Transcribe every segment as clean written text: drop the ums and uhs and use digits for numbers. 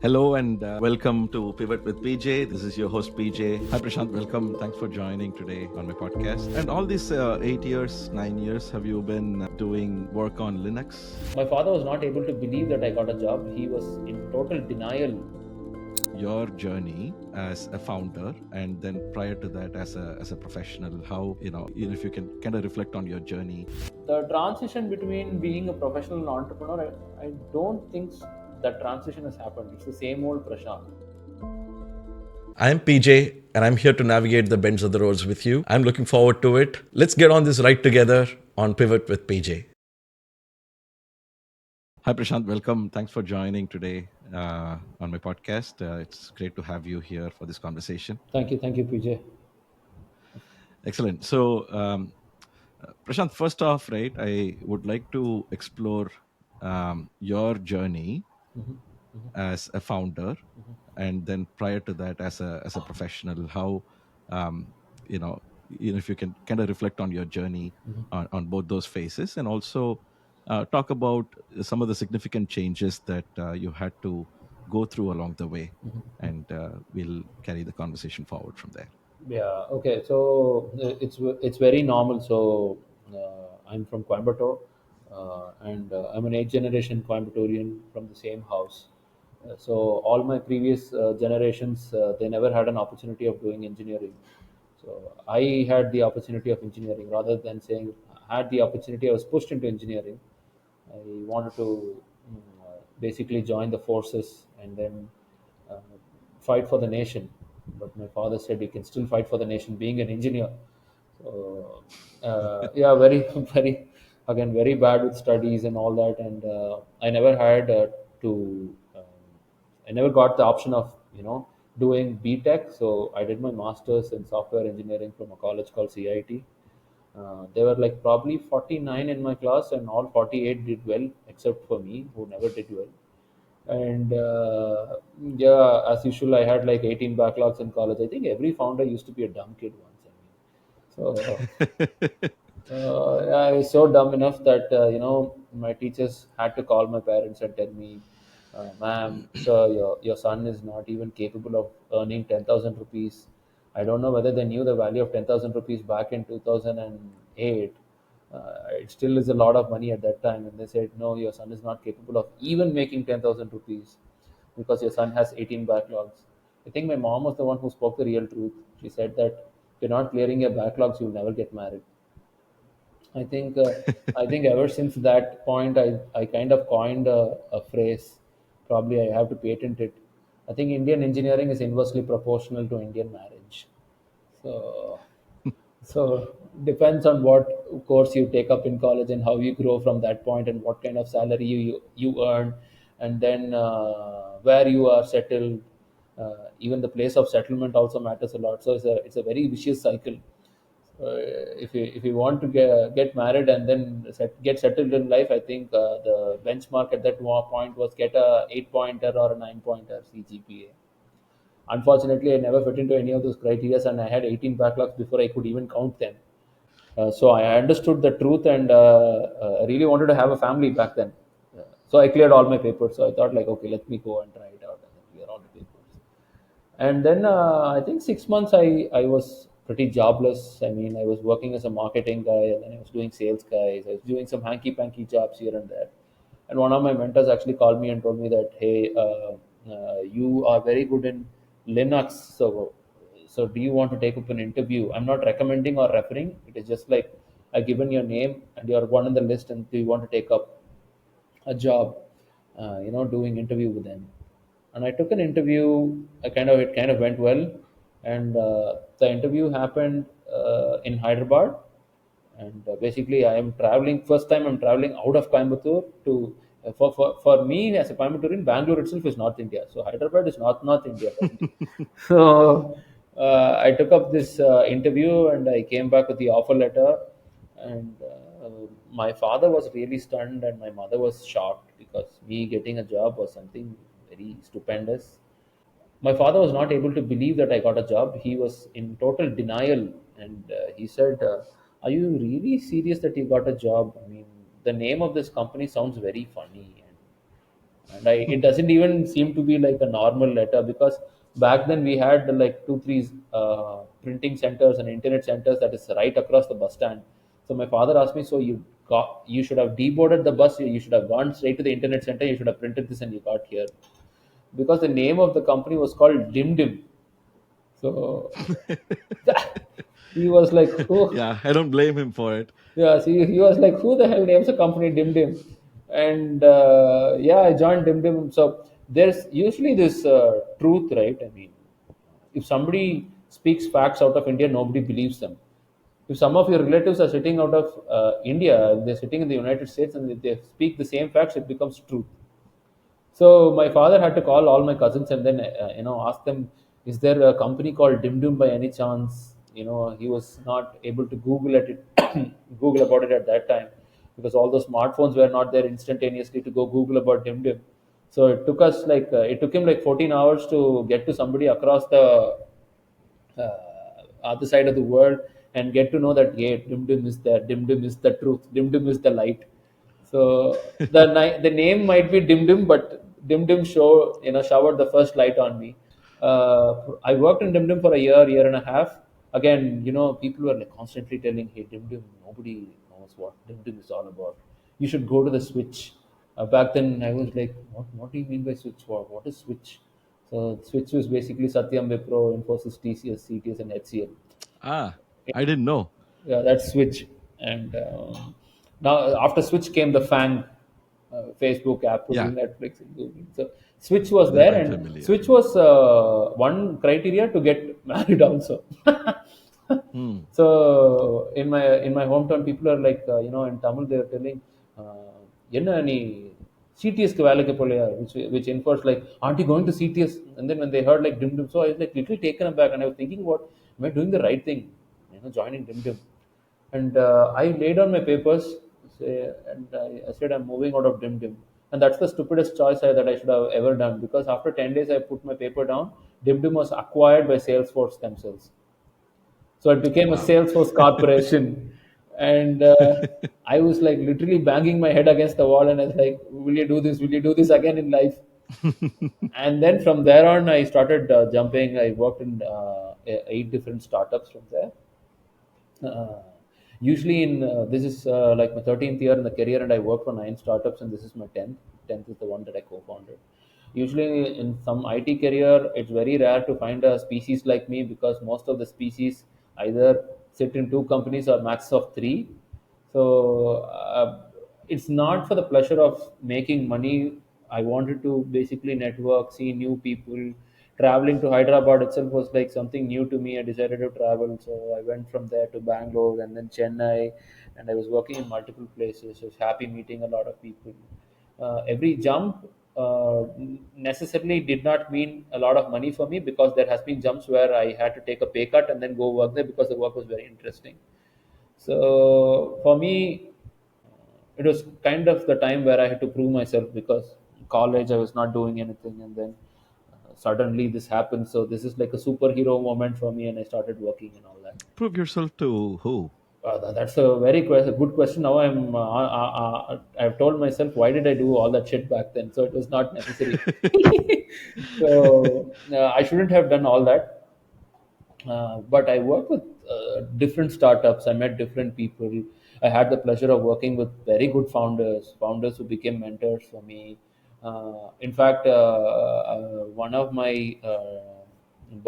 Hello and welcome to Pivot with PJ. This is your host PJ. Hi Prashanth, welcome. Thanks for joining today on my podcast. And all these 8 years, 9 years, have you been doing work on Linux? My father was not able to believe that I got a job. He was in total denial. Your journey as a founder, and then prior to that as a professional, how if you can kind of reflect on your journey. The transition between being a professional and entrepreneur, I don't think that transition has happened. It's the same old Prashant. I'm PJ, and I'm here to navigate the bends of the roads with you. I'm looking forward to it. Let's get on this ride together on Pivot with PJ. Hi, Prashant. Welcome. Thanks for joining today on my podcast. It's great to have you here for this conversation. Thank you, PJ. Excellent. So, Prashant, first off, right, I would like to explore your journey Mhm. as a founder, and then prior to that as a professional. How um, you know, if you can kind of reflect on your journey on both those phases, and also talk about some of the significant changes that you had to go through along the way, and we'll carry the conversation forward from there. Yeah. Okay. So it's very normal. So I'm from Coimbatore, and I'm an eighth generation Coimbatorian from the same house. So all my previous generations, they never had an opportunity of doing engineering. So I had the opportunity of engineering rather than saying had the opportunity. I was pushed into engineering. I wanted to basically join the forces and then uh, fight for the nation. But my father said you can still fight for the nation being an engineer. So yeah, very very again very bad with studies and all that, and I never had to. I never got the option of doing B.Tech. So I did my masters in software engineering from a college called CIT. There were like probably 49 in my class, and all 48 did well, except for me, who never did well. And yeah, as usual, I had like 18 backlogs in college. I think every founder used to be a dumb kid once. I mean, so I was so dumb enough that my teachers had to call my parents and tell me, "Ma'am, sir, your son is not even capable of earning 10,000 rupees." I don't know whether they knew the value of 10,000 rupees back in 2008. It still is a lot of money at that time, and they said, "No, your son is not capable of even making 10,000 rupees because your son has 18 backlogs." I think my mom was the one who spoke the real truth. She said that if you're not clearing your backlogs, you'll never get married. I think I think ever since that point, I kind of coined a phrase. Probably I have to patent it. I think Indian engineering is inversely proportional to Indian marriage. So so depends on what course you take up in college and how you grow from that point and what kind of salary you earn, and then where you are settled. Even the place of settlement also matters a lot. So it's a very vicious cycle. If you want to get married and then get settled in life, I think the benchmark at that point was get a 8 pointer or a 9 pointer CGPA. Unfortunately, I never fit into any of those criteria, and I had 18 backlogs before I could even count them. So I understood the truth, and I really wanted to have a family back then. So I cleared all my papers. So I thought, like, okay, let me go and try it out and then clear all the papers. And then I think 6 months I was pretty jobless. I mean, I was working as a marketing guy, and then I was doing sales guys. I was doing some hanky panky jobs here and there. And one of my mentors actually called me and told me that, hey, you are very good in Linux. So do you want to take up an interview? I'm not recommending or referring. It is just like I've given your name and you're one on the list, and do you want to take up a job, doing interview with them. And I took an interview. It kind of went well, and the interview happened in Hyderabad. And basically, I am traveling. First time I'm traveling out of Coimbatore to for me as a Coimbatore, Bangalore itself is North India. So Hyderabad is North India for me. So I took up this interview and I came back with the offer letter. And my father was really stunned, and my mother was shocked because me getting a job was something very stupendous. My father was not able to believe that I got a job. He was in total denial, and he said, "Are you really serious that you got a job? I mean, the name of this company sounds very funny." and it doesn't even seem to be like a normal letter, because back then we had like two three printing centers and internet centers that is right across the bus stand. So my father asked me, so you should have deboarded the bus, you should have gone straight to the internet center, you should have printed this and you got here, because the name of the company was called Dim Dim. So he was like, who? Yeah, I don't blame him for it. Yeah, see, he was like, who the hell names a company Dim Dim? And yeah, I joined Dim Dim. So there's usually this truth, right? I mean, if somebody speaks facts out of India, nobody believes them. If some of your relatives are sitting out of India, they're sitting in the United States, and if they speak the same facts, it becomes truth. So my father had to call all my cousins and then ask them, is there a company called Dim Dim by any chance? He was not able to Google it, Google about it at that time, because all the smartphones were not there instantaneously to go Google about Dim Dim. So it took him like 14 hours to get to somebody across the uh, other side of the world and get to know that, yeah, Dim Dim is there, Dim Dim is the truth, Dim Dim is the light. So the name might be Dim Dim, but Dim Dim showered the first light on me. I worked in Dim Dim for a year and a half. Again, people were like constantly telling, "Hey, Dim Dim, nobody knows what Dim Dim is all about. You should go to the Switch." Back then, I was like, "What do you mean by Switch? What is Switch?" So Switch was basically Satyam, Wipro, Infosys, TCS, CTS, and HCL. Ah, I didn't know. Yeah, that's Switch. And now after Switch came the Fang, Facebook, Apple, Yeah, Netflix, and Google. So Switch was that there, I'm and familiar. Switch was one criteria to get married also. Hmm. So in my hometown, people are like, in Tamil they are telling, என்ன நீ CTSக்கு வேலைக்கு போலையா, which enforced like, aren't you going to CTS? And then when they heard like Dim Dim, so I was like literally taken aback, and I was thinking, what, am I doing the right thing? Joining Dim Dim. And I laid down my papers, and I said I'm moving out of Dim Dim. And that's the stupidest choice that I should have ever done, because after 10 days I put my paper down. Dim Dim was acquired by Salesforce themselves. So it became a Wow. Salesforce corporation. And I was like literally banging my head against the wall, and I was like, will you do this? Will you do this again in life? And then from there on, I started jumping. I worked in 8 different startups from there. Uh, Usually, in this is like my 13th year in the career, and I worked for 9 startups, and this is my 10th. 10th is the one that I co-founded. Usually, in some IT career, it's very rare to find a species like me, because most of the species either sit in two companies or max of three. So it's not for the pleasure of making money. I wanted to basically network, see new people. Traveling to Hyderabad itself was like something new to me. I decided to travel, so I went from there to Bangalore and then Chennai, and I was working in multiple places. I was happy meeting a lot of people. Every jump necessarily did not mean a lot of money for me, because there has been jumps where I had to take a pay cut and then go work there because the work was very interesting. So for me, it was kind of the time where I had to prove myself, because in college I was not doing anything, and then suddenly this happened. So this is like a superhero moment for me, and I started working and all that. Prove yourself to who? That's a very good question. Now I've told myself, why did I do all that shit back then? So it was not necessary. So I shouldn't have done all that. But I worked with different startups. I met different people. I had the pleasure of working with very good founders who became mentors for me. In fact, one of my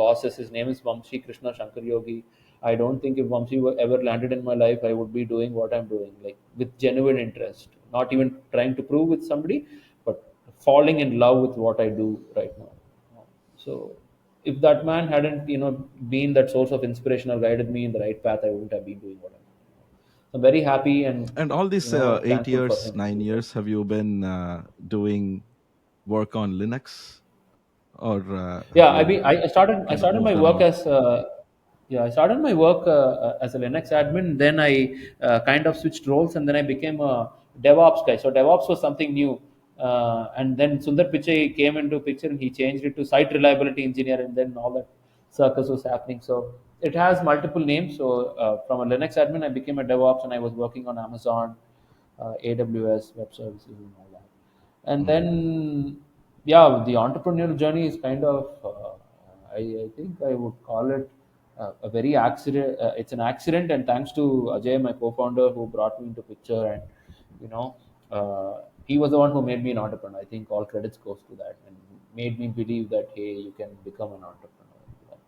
bosses, his name is Vamshi Krishna Shankar Yogi. I don't think if Vamshi ever landed in my life, I would be doing what I'm doing, like with genuine interest, not even trying to prove with somebody, but falling in love with what I do right now. So if that man hadn't, been that source of inspiration or guided me in the right path, I wouldn't have been doing what I'm doing. So I'm very happy and And all these eight thankful for years, him to nine do that. years, have you been doing work on Linux, or Yeah, have I you mean, I started my moved work around? as yeah, I started my work as a Linux admin. Then I kind of switched roles, and then I became a DevOps guy. So DevOps was something new, and then Sundar Pichai came into picture, and he changed it to site reliability engineer, and then all that circus was happening. So it has multiple names. So from a Linux admin, I became a DevOps, and I was working on Amazon, AWS, web services, and all that. And mm, then, yeah, the entrepreneurial journey is kind of, I think I would call it a very accident. It's an accident, and thanks to Ajay, my co-founder, who brought me into picture, and you know, he was the one who made me an entrepreneur. I think all credits goes to that, and made me believe that hey, you can become an entrepreneur.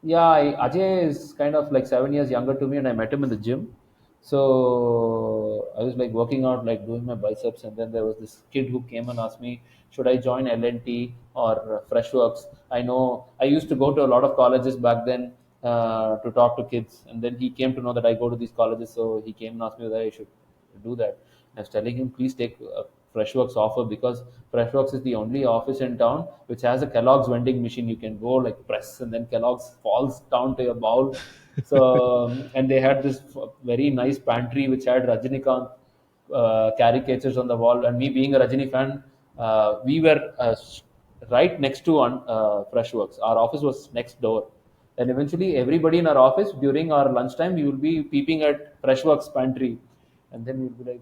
Yeah, Ajay is kind of like 7 years younger to me, and I met him in the gym. So I was like working out, like doing my biceps, and then there was this kid who came and asked me, "Should I join LNT or Freshworks?" I know I used to go to a lot of colleges back then to talk to kids, and then he came to know that I go to these colleges, so he came and asked me whether I should do that. I was telling him, please take Freshworks offer, because Freshworks is the only office in town which has a Kellogg's vending machine. You can go like press, and then Kellogg's falls down to your bowl. So and they had this very nice pantry which had Rajinikanth caricatures on the wall. And me being a Rajini fan, we were right next to on Freshworks. Our office was next door. And eventually, everybody in our office during our lunchtime, we will be peeping at Freshworks pantry, and then we'll be like,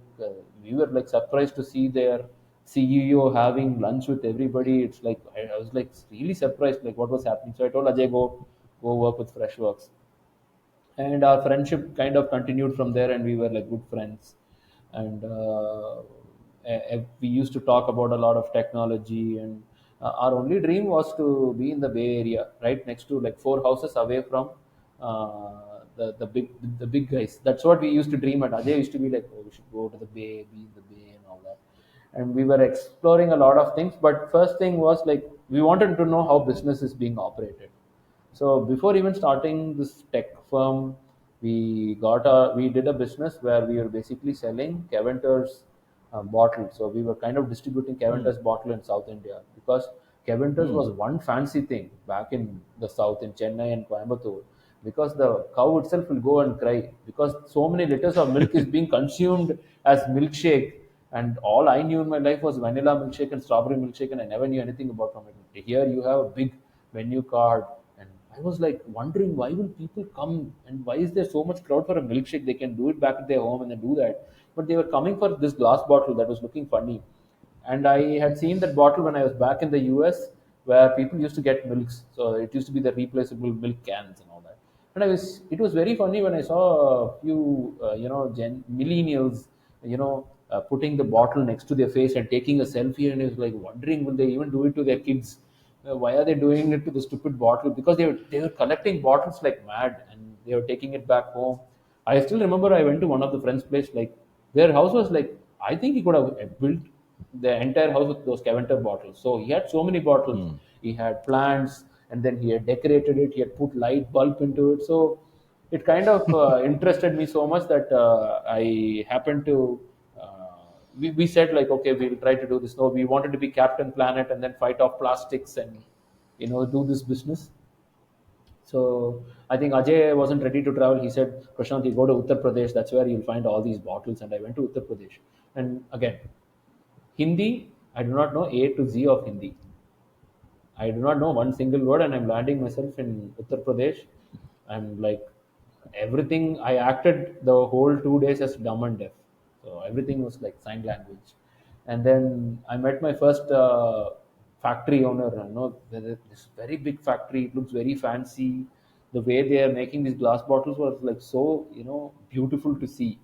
we were like surprised to see their CEO having lunch with everybody. It's like I was like really surprised, like what was happening. So I told Ajay, go work with Freshworks, and our friendship kind of continued from there, and we were like good friends. And we used to talk about a lot of technology, and our only dream was to be in the Bay Area, right next to, like, four houses away from the big guys. That's what we used to dream at. Ajay used to be like, oh, we should go to the Bay, be in the Bay and all that. And we were exploring a lot of things, but first thing was like we wanted to know how business is being operated. So before even starting this tech firm, we did a business where we were basically selling Caventer's bottle. So we were kind of distributing mm, Caventer's bottle in South India, because Caventer's mm, was one fancy thing back in the South, in Chennai and Coimbatore, because the cow itself will go and cry because so many liters of milk is being consumed as milkshake. And all I knew in my life was vanilla milkshake and strawberry milkshake, and I never knew anything about from it. Here you have a big menu card, and I was like wondering, why will people come, and why is there so much crowd for a milkshake? They can do it back at their home and they do that, but they were coming for this glass bottle that was looking funny. And I had seen that bottle when I was back in the US, where people used to get milks. So it used to be the replaceable milk cans and all that. And it was very funny when I saw a few, millennials, putting the bottle next to their face and taking a selfie, and I was like wondering, will they even do it to their kids? Why are they doing it to the stupid bottle? Because they were collecting bottles like mad, and they were taking it back home. I still remember I went to one of the friends' place, like their house was like, I think he could have built the entire house with those Caventer bottles. So he had so many bottles. mm, He had plants, and then he had decorated it. He had put light bulb into it. So it kind of interested me so much that I happened to. We said like, okay, we'll try to do this. No, we wanted to be Captain Planet and then fight off plastics and do this business. So I think Ajay wasn't ready to travel. He said, Prashant, you go to Uttar Pradesh. That's where you'll find all these bottles. And I went to Uttar Pradesh. And again, Hindi, I do not know A to Z of Hindi. I do not know one single word, and I'm landing myself in Uttar Pradesh. I'm like everything. I acted the whole 2 days as dumb and deaf, so everything was like sign language. And then I met my first factory owner. This very big factory. It looks very fancy. The way they are making these glass bottles was like so beautiful to see,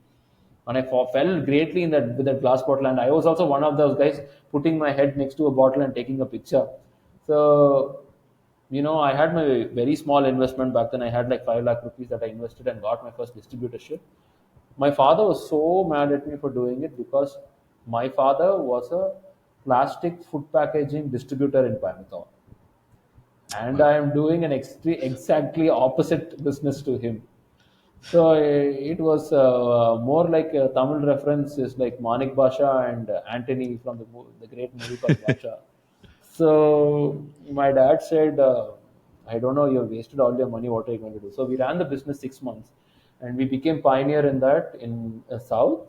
and I fell greatly in that with that glass bottle. And I was also one of those guys putting my head next to a bottle and taking a picture. So, I had my very small investment back then. I had like 5 lakh rupees that I invested and got my first distributorship. My father was so mad at me for doing it, because my father was a plastic food packaging distributor in Coimbatore, and I wow. am doing an exactly opposite business to him. So it was more like a Tamil reference is like Manik Basha and Antony from the great movie called Basha. So my dad said, I don't know, you've wasted all your money. What are you going to do? So we ran the business 6 months, and we became pioneer in that in South,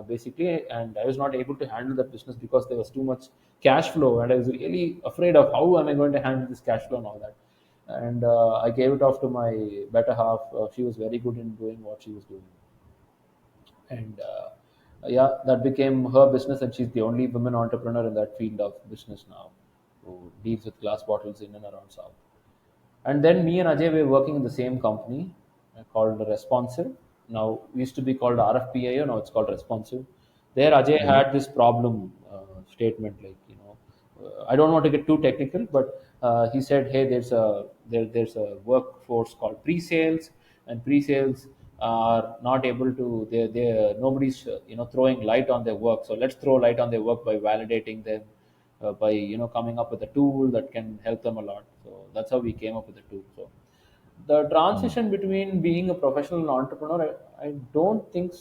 basically. And I was not able to handle that business because there was too much cash flow, and I was really afraid of how am I going to handle this cash flow and all that. And I gave it off to my better half. She was very good in doing what she was doing, and Yeah, that became her business, and she's the only woman entrepreneur in that field of business now, who deals with glass bottles in and around South. And then me and Ajay were working in the same company called Responsive. Now it used to be called RFPIO. Now it's called Responsive. There, Ajay Hmm. had this problem statement, like, I don't want to get too technical, but he said, "Hey, there's a workforce called pre-sales, and pre-sales are not able to. They nobody's throwing light on their work. So let's throw light on their work by validating them, by coming up with a tool that can help them a lot." So that's how we came up with the tool. So the Mm. transition between being a professional and entrepreneur, I don't think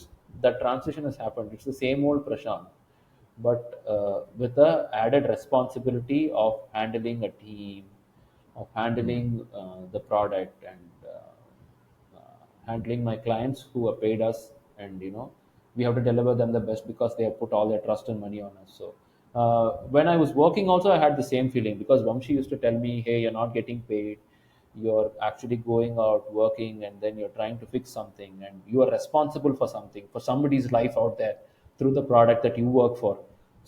that transition has happened. It's the same old Prashant, but with the added responsibility of handling a team, of Mm. handling the product, and handling my clients who have paid us, and we have to deliver them the best because they have put all their trust and money on us. So when I was working also, I had the same feeling, because Vamshi used to tell me, "Hey, you're not getting paid, you're actually going out working, and then you're trying to fix something, and you are responsible for something, for somebody's life out there, through the product that you work for."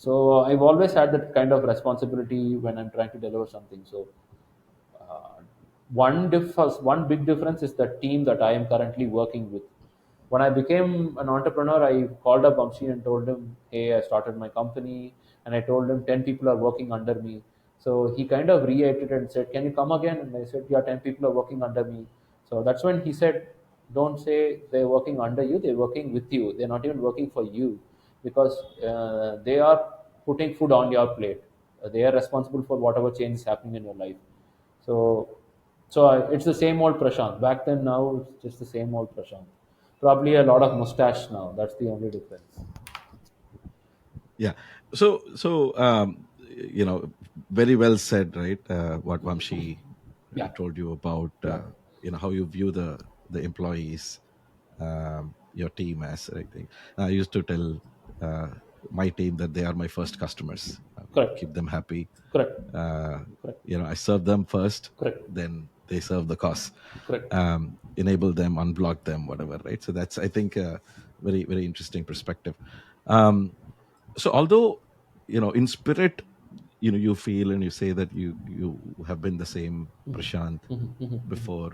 So I've always had that kind of responsibility when I'm trying to deliver something. So uh, one big difference is the team that I am currently working with. When I became an entrepreneur, I called up Vamshi and told him, "Hey, I started my company," and I told him 10 people are working under me. So he kind of reiterated and said, "Can you come again?" And I said, "Yeah, 10 people are working under me." So that's when he said, "Don't say they're working under you, they're working with you. They're not even working for you, because they are putting food on your plate. They are responsible for whatever change is happening in your life." So, it's the same old Prashant. Back then, now it's just the same old Prashant. Probably a lot of mustache now. That's the only difference. Yeah. So very well said, right? What Vamshi Yeah, told you about, yeah, how you view the employees, your team as, I think. I used to tell uh, my team that they are my first customers. correct, Keep them happy. correct, Uh, correct, I serve them first, correct, then they serve the cause. correct. Enable them, unblock them, whatever, right? So that's, I think, a very, very interesting perspective. Um, so although, in spirit, you feel and you say that you have been the same Prashant before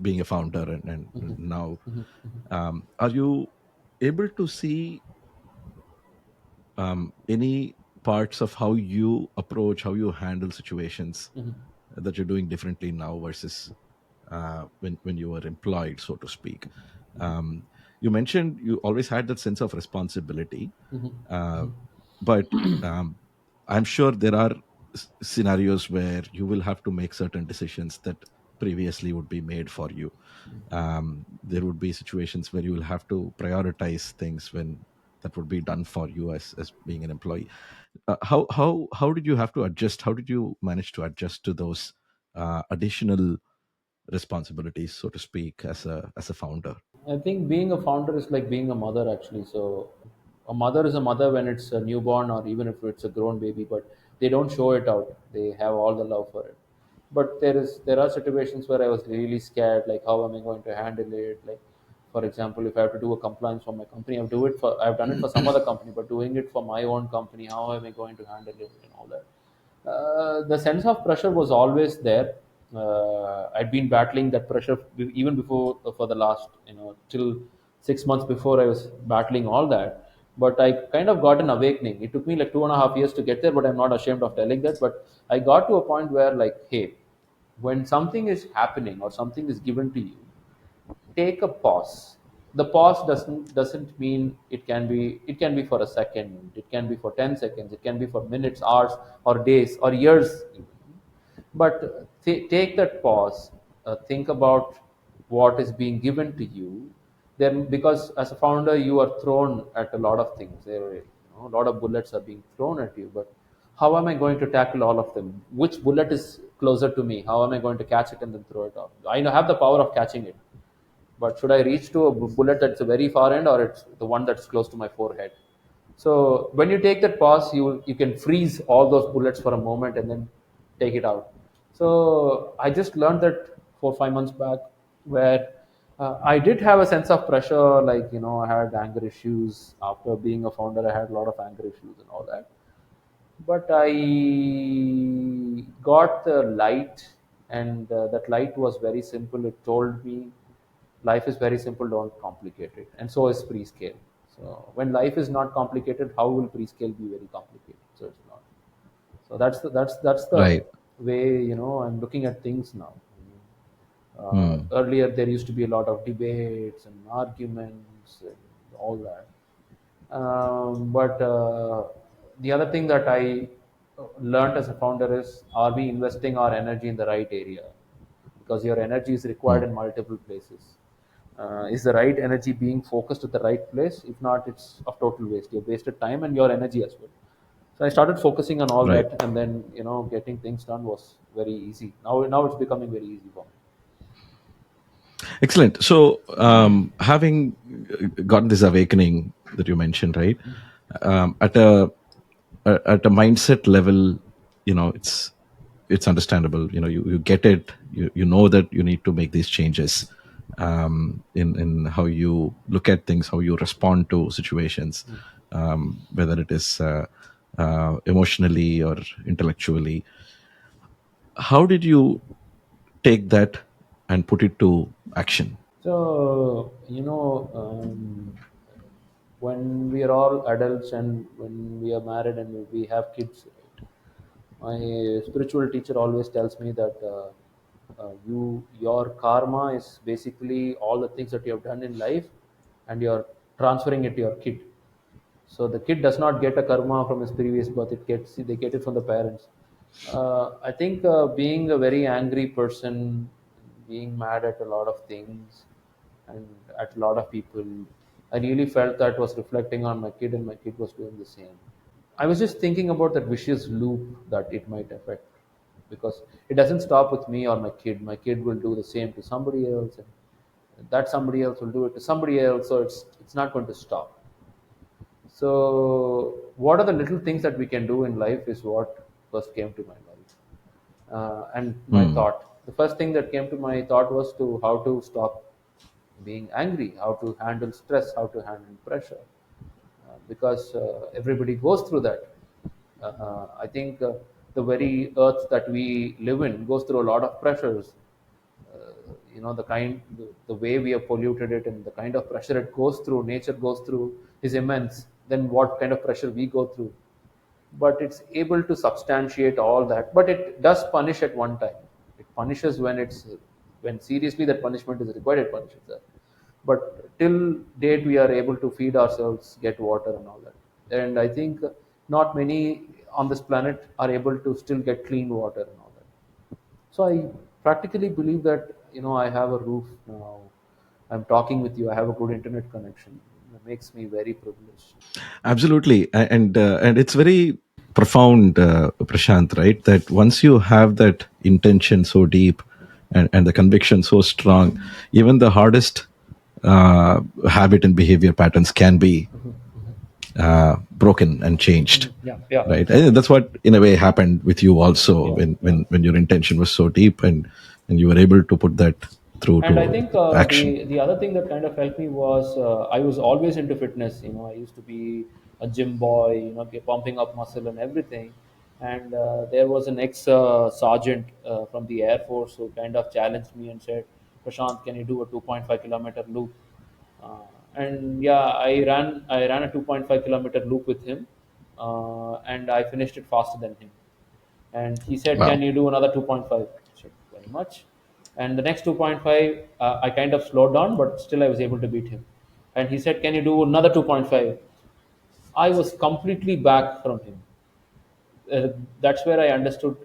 being a founder, and now, are you able to see any parts of how you approach, how you handle situations that you're doing differently now versus when you were employed, so to speak? You mentioned you always had that sense of responsibility, uh, but I'm sure there are scenarios where you will have to make certain decisions that previously would be made for you. There would be situations where you will have to prioritize things when that would be done for you as being an employee. How did you have to adjust? How did you manage to adjust to those additional responsibilities, so to speak, as a founder? I think being a founder is like being a mother, actually. So, a mother is a mother when it's a newborn, or even if it's a grown baby, but they don't show it out. They have all the love for it. But there are situations where I was really scared, like how am I going to handle it? Like, for example, if I have to do a compliance for my company, I've done it for some other company, but doing it for my own company, how am I going to handle it and all that? The sense of pressure was always there. I'd been battling that pressure even before, for the last, till 6 months before, I was battling all that. But I kind of got an awakening. It took me like 2.5 years to get there, but I'm not ashamed of telling that. But I got to a point where, like, hey, when something is happening or something is given to you, take a pause. The pause doesn't mean it can be for a second, it can be for 10 seconds, it can be for minutes, hours, or days, or years even. But take that pause, think about what is being given to you. Then, because as a founder, you are thrown at a lot of things. A lot of bullets are being thrown at you. But how am I going to tackle all of them? Which bullet is closer to me? How am I going to catch it and then throw it off? Have the power of catching it, but should I reach to a bullet that's a very far end, or it's the one that's close to my forehead? So when you take that pause, you can freeze all those bullets for a moment and then take it out. So I just learned that 4 5 months back, where I did have a sense of pressure, like, I had anger issues. After being a founder, I had a lot of anger issues and all that. But I got the light, and that light was very simple. It told me life is very simple, don't complicate it. And so is pre-scale. So when life is not complicated, how will pre-scale be very complicated? So it's not. So that's the Right. way I'm looking at things now. Hmm. Earlier, there used to be a lot of debates and arguments and all that. But the other thing that I learned as a founder is, are we investing our energy in the right area? Because your energy is required Hmm. in multiple places. Is the right energy being focused at the right place? If not, it's of total waste. You've wasted time and your energy as well. So I started focusing on all Right. that, and then getting things done was very easy. Now it's becoming very easy for me. Excellent. So, having got this awakening that you mentioned, right? At a mindset level, it's understandable. You get it. You know that you need to make these changes in how you look at things, how you respond to situations, whether it is emotionally or intellectually. How did you take that and put it to action? So, when we are all adults and when we are married and we have kids, right? My spiritual teacher always tells me that your karma is basically all the things that you have done in life, and you're transferring it to your kid. So the kid does not get a karma from his previous birth; they get it from the parents. I think being a very angry person, being mad at a lot of things, and at a lot of people, I really felt that was reflecting on my kid, and my kid was doing the same. I was just thinking about that vicious loop that it might affect, because it doesn't stop with me or my kid. My kid will do the same to somebody else, and that somebody else will do it to somebody else. So it's not going to stop. So, what are the little things that we can do in life is what first came to my mind, and my Hmm. thought. The first thing that came to my thought was to how to stop being angry, how to handle stress, how to handle pressure, because everybody goes through that. I think the very earth that we live in goes through a lot of pressures. The way we have polluted it and the kind of pressure it goes through, nature goes through, is immense. Then what kind of pressure we go through? But it's able to substantiate all that. But it does punish at one time. It punishes when seriously that punishment is required. It punishes that. But till date, we are able to feed ourselves, get water, and all that. And I think not many on this planet are able to still get clean water and all that. So I practically believe that I have a roof now. I'm talking with you. I have a good internet connection. It makes me very privileged. Absolutely, and it's very profound, Prashant. Right, that once you have that intention so deep, and the conviction so strong, even the hardest habit and behavior patterns can be broken and changed. Yeah, yeah, Right, and exactly. that's what in a way happened with you also, Yeah, when yeah. when your intention was so deep, and you were able to put that through And I to think action. the other thing that kind of helped me was I was always into fitness. I used to be a gym boy. Pumping up muscle and everything. And there was an ex sergeant from the Air Force who kind of challenged me and said, "Prashant, can you do a 2.5 kilometer loop?" Uh, and yeah, I ran a 2.5 kilometer loop with him, and I finished it faster than him. And he said, "Can Wow. you do another 2.5?" I said, "Very much." And the next 2.5, I kind of slowed down, but still I was able to beat him. And he said, "Can you do another 2.5?" I was completely back from him. uh, that's where I understood,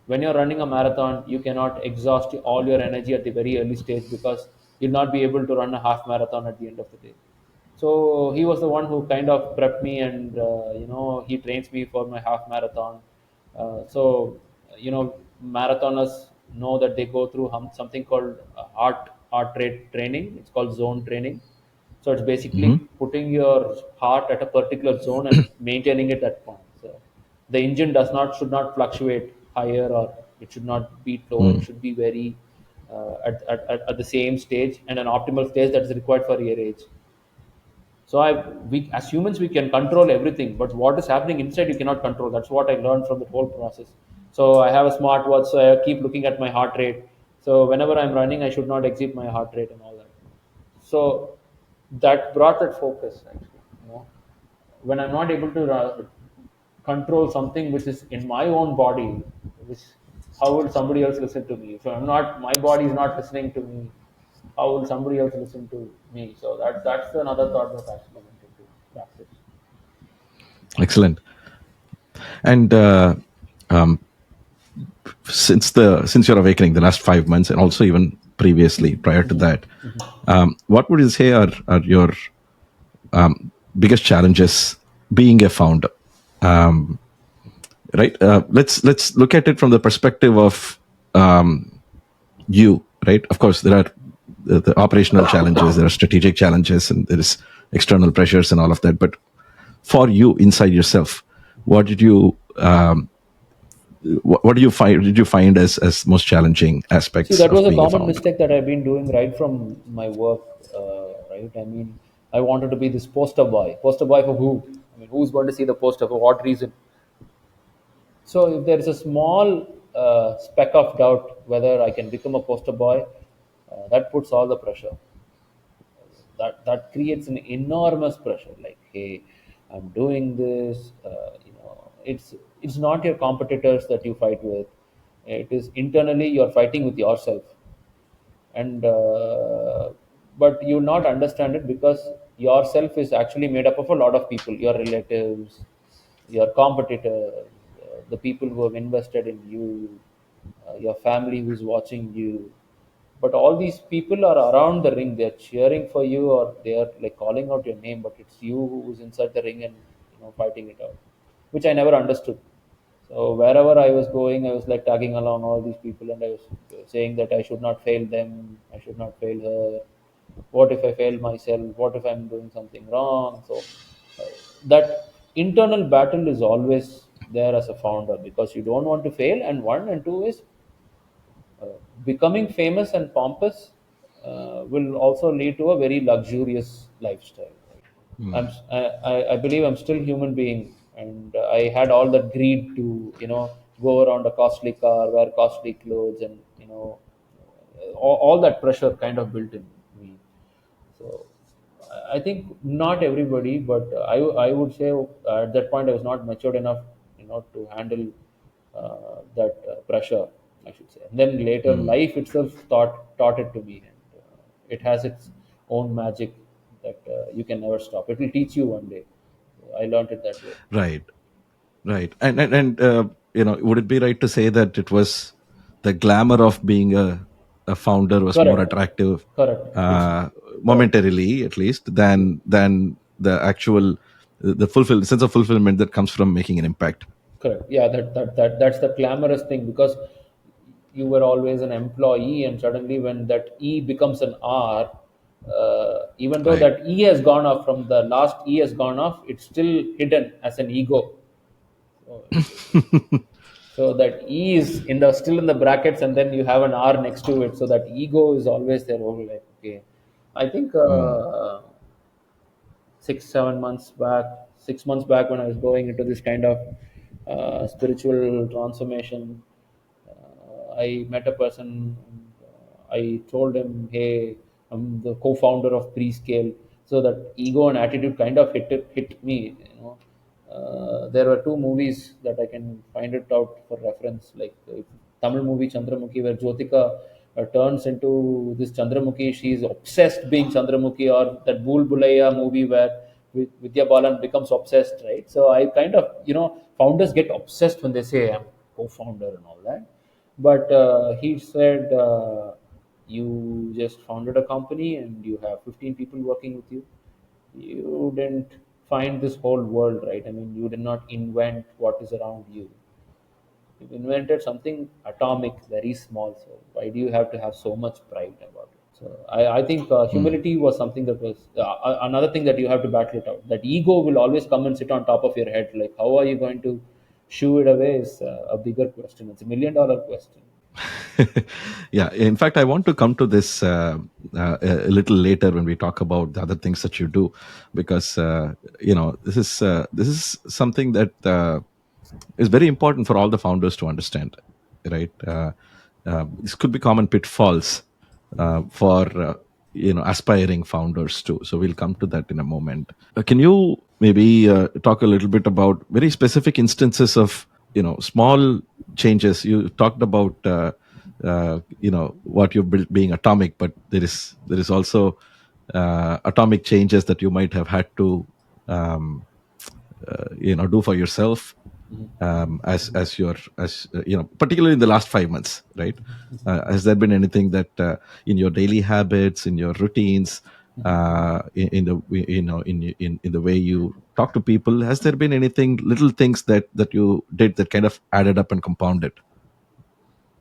when you're running a marathon, you cannot exhaust all your energy at the very early stage, because you'll not be able to run a half marathon at the end of the day. So he was the one who kind of prepped me, and he trains me for my half marathon. So marathoners know that they go through something called heart rate training. It's called zone training. So it's basically Hmm. putting your heart at a particular zone and maintaining it at that point. So the engine should not fluctuate higher, or it should not beat lower. It Mm. should be very at the same stage and an optimal stage that is required for your age. So we as humans we can control everything, but what is happening inside you cannot control. That's what I learned from the whole process. So I have a smartwatch, so I keep looking at my heart rate. So whenever I'm running, I should not exceed my heart rate and all that. So that brought that focus actually. When I'm not able to control something which is in my own body, which how will somebody else listen to me? If I'm not, my body is not listening to me. How will somebody else listen to me? So that's another thought that actually went into practice. Excellent. And um, since your awakening, the last 5 months, and also even previously prior to that, what would you say are your biggest challenges being a founder? Um, right. Let's look at it from the perspective of you. Right. Of course, there are the operational challenges, there are strategic challenges, and there is external pressures and all of that. But for you inside yourself, what did you what do you find did you find as most challenging See, aspects that of was a being a common founder? mistake that I've been doing right from my work. Right, I mean, I wanted to be this poster boy. Poster boy for who? I mean, who's going to see the poster for what reason? So if there is a small speck of doubt whether I can become a poster boy, that puts all the pressure. That creates an enormous pressure. Like, hey, I'm doing this. It's not your competitors that you fight with. It is internally you're fighting with yourself, and but you not understand it because yourself is actually made up of a lot of people, your relatives, your competitors, the people who have invested in you, your family who's watching you. But all these people are around the ring, they're cheering for you or they're like calling out your name, but it's you who's inside the ring and fighting it out, which I never understood. So wherever I was going, I was like tagging along all these people, and I was saying that I should not fail them, I should not fail her. What if I fail myself? What if I'm doing something wrong? So uh, that internal battle is always there as a founder because you don't want to fail. And one and two is uh, becoming famous and pompous will also lead to a very luxurious lifestyle. I believe I'm still human being, and I had all that greed to go around a costly car, wear costly clothes, and all that pressure kind of built in me. So I think not everybody, but I would say at that point I was not matured enough, to handle that pressure. I should say. And then later, Mm. life itself taught it to me, and it has its own magic that you can never stop. It will teach you one day. I learned it that way. Right. Right. And would it be right to say that it was the glamour of being a founder was more Correct, attractive, correct. It's uh, correct. momentarily at least, than the actual the fulfill sense of fulfillment that comes from making an impact? Correct. Yeah, that's the glamorous thing because you were always an employee, and suddenly when that E becomes an R, even though Right. that E has gone off from the last E has gone off, it's still hidden as an ego. So, so that E is in the still in the brackets, and then you have an R next to it. So that ego is always there. Oh, like okay, I think. Mm. 6 7 months back, 6 months back when I was going into this kind of spiritual transformation, I met a person. I told him, "Hey, I'm the co-founder of Prescale." So that ego and attitude kind of hit me. There were two movies that I can find it out for reference, like Tamil movie Chandramukhi, where Jyotika turns into this Chandramukhi. She's obsessed being Chandramukhi, or that Bhool Bhulaiya movie where Vidya Balan becomes obsessed, right? So I kind of, founders get obsessed when they say I'm co-founder and all that. But he said, you just founded a company and you have 15 people working with you. You didn't find this whole world, right? I mean, you did not invent what is around you. You invented something atomic, very small. So why do you have to have so much pride about it? So I think Mm. humility was something that was another thing that you have to battle it out. That ego will always come and sit on top of your head. Like, how are you going to shoo it away is a bigger question. It's $1 million question. Yeah, in fact, I want to come to this a little later when we talk about the other things that you do, because this is something that is very important for all the founders to understand, right? This could be common pitfalls for aspiring founders too. So we'll come to that in a moment. Can you maybe talk a little bit about very specific instances of small changes? You talked about what you built being atomic, but there is also atomic changes that you might have had to um, do for yourself, as your as particularly in the last 5 months, right? Has there been anything that in your daily habits, in your routines, in the in the way you talk to people, has there been anything, little things that you did that kind of added up and compounded?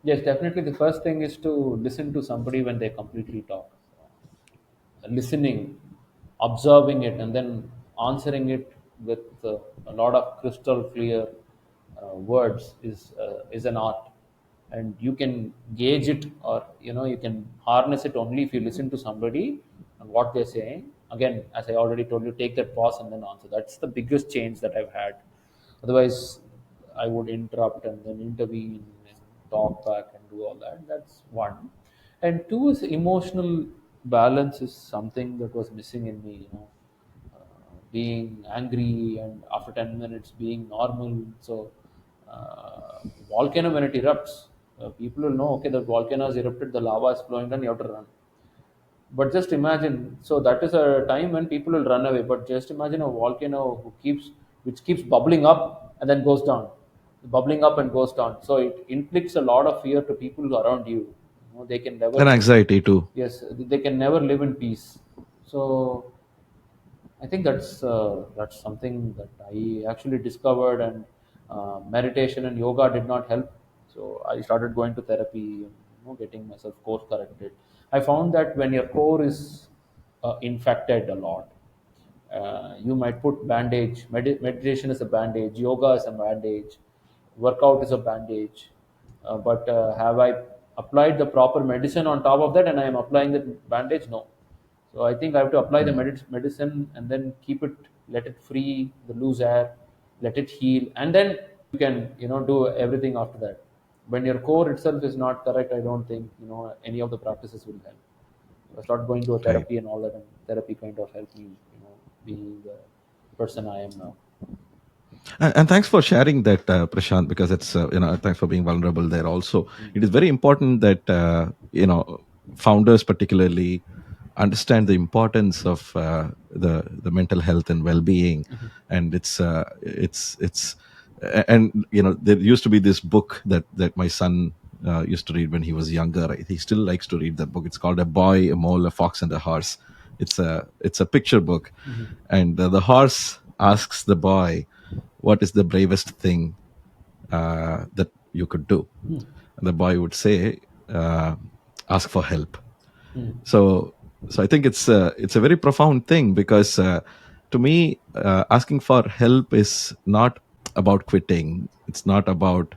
Yes, definitely. The first thing is to listen to somebody when they completely talk. Listening, observing it, and then answering it with a lot of crystal clear words is an art, and you can gauge it, or you can harness it only if you listen to somebody and what they're saying. Again, as I already told you, take that pause and then answer. That's the biggest change that I've had. Otherwise, I would interrupt and then intervene and talk back and do all that. That's one. And two is emotional balance is something that was missing in me. Being angry and after 10 minutes being normal. So, volcano when it erupts, people will know, okay, the volcano has erupted, the lava is flowing down, you have to run. But just imagine, so that is a time when people will run away. But just imagine a volcano which keeps bubbling up and then goes down, bubbling up and goes down. So it inflicts a lot of fear to people around you. They can And never, anxiety too. yes, they can never live in peace. So I think that's something that I actually discovered, and meditation and yoga did not help. So I started going to therapy, getting myself course corrected. I found that when your core is infected a lot, you might put bandage. Meditation is a bandage. Yoga is a bandage. Workout is a bandage. But have I applied the proper medicine on top of that, and I am applying the bandage? No. So I think I have to apply the Mm. medicine and then keep it, let it free, the loose air, let it heal, and then you can do everything after that. When your core itself is not correct, I don't think any of the practices will help. I started going to a Right. therapy and all that, and therapy kind of helped me, being the person I am now. And thanks for sharing that, Prashant, because it's thanks for being vulnerable there. Also, it is very important that founders particularly understand the importance of the mental health and well-being. And it's and there used to be this book that my son used to read when he was younger. He still likes to read that book. It's called A Boy, a Mole, a Fox, and a Horse. It's a picture book, and the horse asks the boy, what is the bravest thing that you could do? And the boy would say, ask for help. So so I think it's a very profound thing, because to me, asking for help is not about quitting. It's not about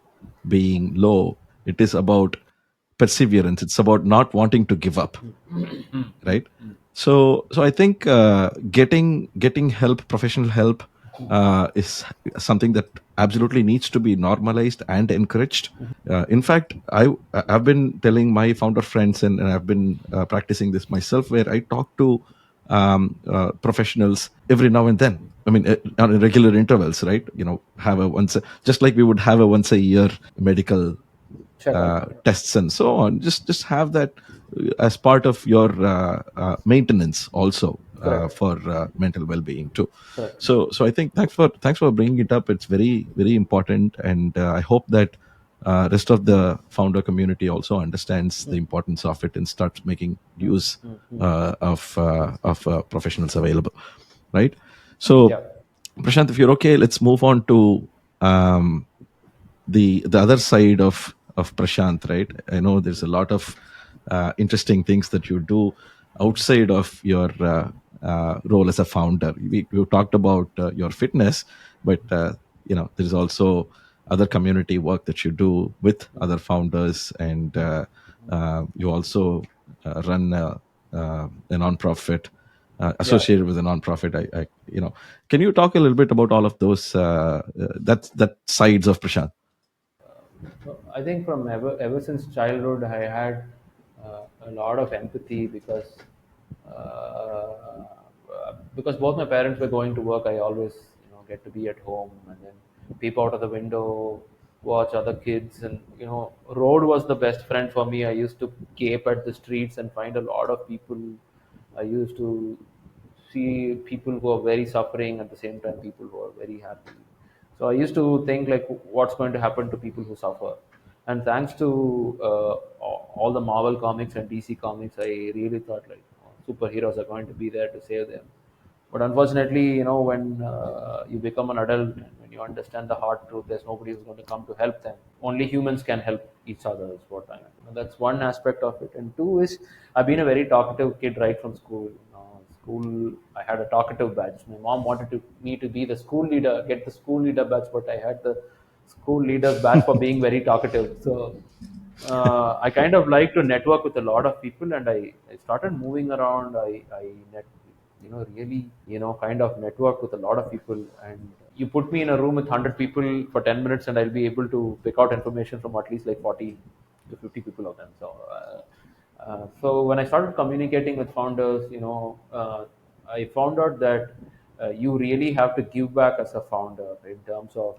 being low. It is about perseverance. It's about not wanting to give up, right? So I think getting help, professional help, is something that absolutely needs to be normalized and encouraged. In fact, I've been telling my founder friends, and I've been practicing this myself, where I talk to professionals every now and then. I mean, on regular intervals, right? Have a just like we would have a once a year medical Checkup. tests and so on. Just have that as part of your maintenance also, Correct. for mental well-being too. Correct. So I think thanks for bringing it up. It's very, very important, and I hope that rest of the founder community also understands the importance of it and starts making use of professionals available, right? So, Yeah. Prashant, if you're okay, let's move on to um, the other side of Prashant, right? I know there's a lot of interesting things that you do outside of your role as a founder. We talked about your fitness, but there's also other community work that you do with other founders, and you also run a nonprofit Yeah. associated with a nonprofit. Can you talk a little bit about all of those that sides of Prashant? So I think from ever since childhood, I had a lot of empathy because both my parents were going to work. I always get to be at home and then peep out of the window, watch other kids, and road was the best friend for me. I used to cape at the streets and find a lot of people. I used to see people who are very suffering, at the same time people who are very happy. So I used to think like, what's going to happen to people who suffer? And thanks to all the Marvel comics and DC comics, I really thought like, superheroes are going to be there to save them. But unfortunately, when you become an adult and when you understand the hard truth, there's nobody who's going to come to help them. Only humans can help each other, is what I mean. That's one aspect of it. And two is, I've been a very talkative kid right from school. School, I had a talkative badge. My mom wanted me to be the school leader, get the school leader badge, but I had the school leader's badge for being very talkative. So I kind of like to network with a lot of people, and I started moving around. I net, really, kind of network with a lot of people. And you put me in a room with 100 people for 10 minutes, and I'll be able to pick out information from at least like 40 to 50 people of them. So when I started communicating with founders, I found out that you really have to give back as a founder in terms of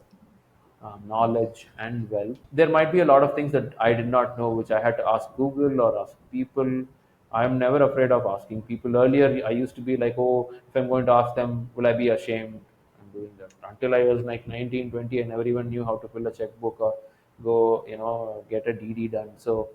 knowledge and wealth. There might be a lot of things that I did not know, which I had to ask Google or ask people. I'm never afraid of asking people. Earlier, I used to be like, oh, if I'm going to ask them, will I be ashamed? I'm doing that. Until I was like 19, 20, I never even knew how to fill a checkbook or go, get a DD done. So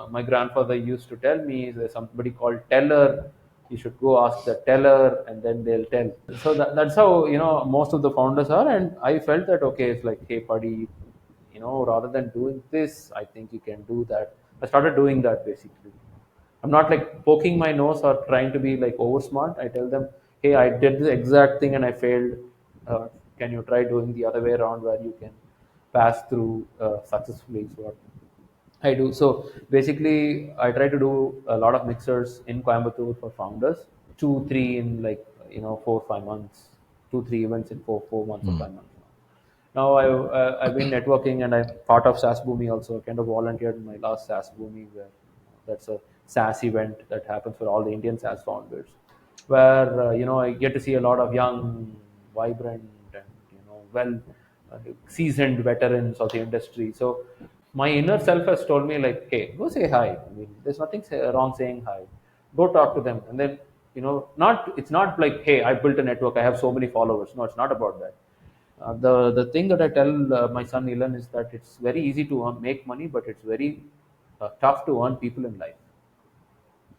my grandfather used to tell me, there's somebody called teller. You should go ask the teller, and then they'll tell. So that's how most of the founders are. And I felt that, okay, it's like, hey buddy, rather than doing this, I think you can do that. I started doing that basically. I'm not like poking my nose or trying to be like over smart. I tell them, hey, I did the exact thing and I failed. Can you try doing the other way around, where you can pass through successfully? Is what I do. So basically, I try to do a lot of mixers in Coimbatore for founders, 2, 3 in like 4, 5 months, 2, 3 events in four months or Hmm. 5 months. Now I've been networking, and I'm part of SAS Boomi also. I kind of volunteered in my last SAS Boomi, where that's a SAS event that happens for all the Indian SAS founders, where I get to see a lot of young, vibrant, and well seasoned veterans of the industry. So my inner self has told me like, hey, go say hi. I mean, there's nothing wrong saying hi. Go talk to them, and then not it's not like, hey, I built a network, I have so many followers. No, it's not about that. The thing that I tell my son Ilan is that it's very easy to make money, but it's very tough to earn people in life.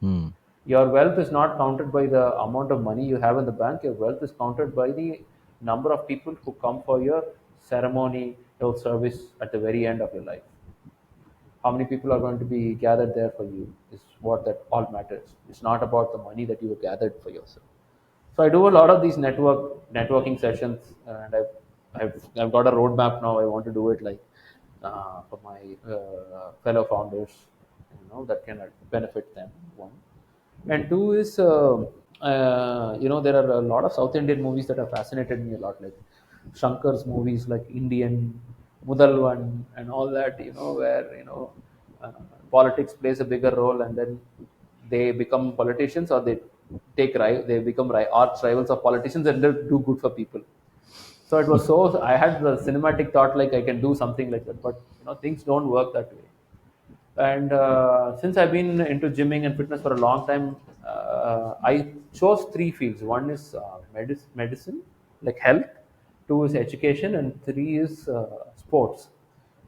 Hmm. Your wealth is not counted by the amount of money you have in the bank. Your wealth is counted by the number of people who come for your ceremony, your service at the very end of your life. How many people are going to be gathered there for you is what that all matters. It's not about the money that you have gathered for yourself. So I do a lot of these networking sessions, and I've got a roadmap now. I want to do it like for my fellow founders, that can benefit them. One, and two is there are a lot of South Indian movies that have fascinated me a lot, like Shankar's movies, like Indian, Mudalwan, and all that. Where uh, politics plays a bigger role, and then they become politicians, or they become arch rivals of politicians, and they do good for people. So it was so I had the cinematic thought like I can do something like that, but things don't work that way. And since I've been into gymming and fitness for a long time, I chose three fields. One is medicine, like health. Two is education, and three is sports.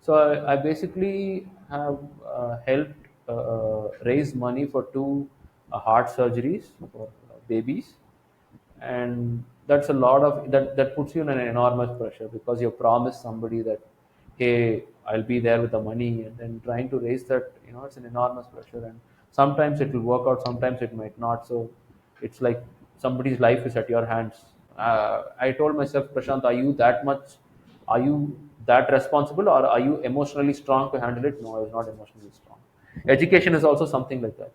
So I basically have helped raise money for two heart surgeries for babies, and that's a lot of that puts you in an enormous pressure, because you promise somebody that, hey, I'll be there with the money, and then trying to raise that, it's an enormous pressure, and sometimes it will work out, sometimes it might not. So it's like somebody's life is at your hands. I told myself, Prashant, are you that responsible, or are you emotionally strong to handle it? No, I was not emotionally strong. Education is also something like that.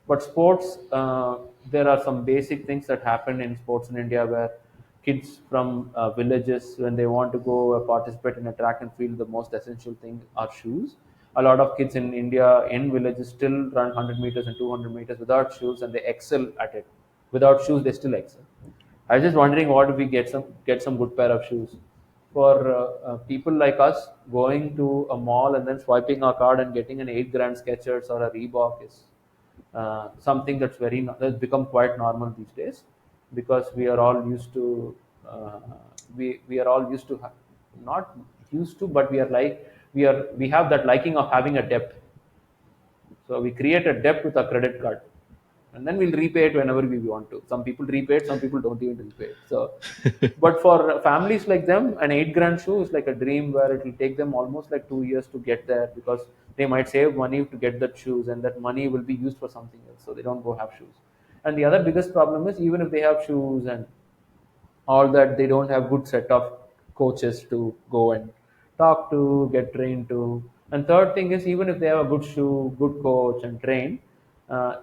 But sports, there are some basic things that happen in sports in India where kids from villages, when they want to go participate in a track and field, the most essential thing are shoes. A lot of kids in India in villages still run 100 meters and 200 meters without shoes, and they excel at it. Without shoes, they still excel. I was just wondering, what if we get some good pair of shoes for people like us going to a mall and then swiping our card and getting an 8 grand Skechers or a Reebok is something that's become quite normal these days, because we are all used to we are all used to not used to, but we have that liking of having a debt. So we create a debt with a credit card, and then we'll repay it whenever we want to. Some people repay it, some people don't even repay it. So, but for families like them, an 8 grand shoe is like a dream, where it will take them almost like 2 years to get there, because they might save money to get that shoes, and that money will be used for something else. So they don't go have shoes. And the other biggest problem is, even if they have shoes and all that, they don't have good set of coaches to go and talk to, get trained to. And third thing is, even if they have a good shoe, good coach and train,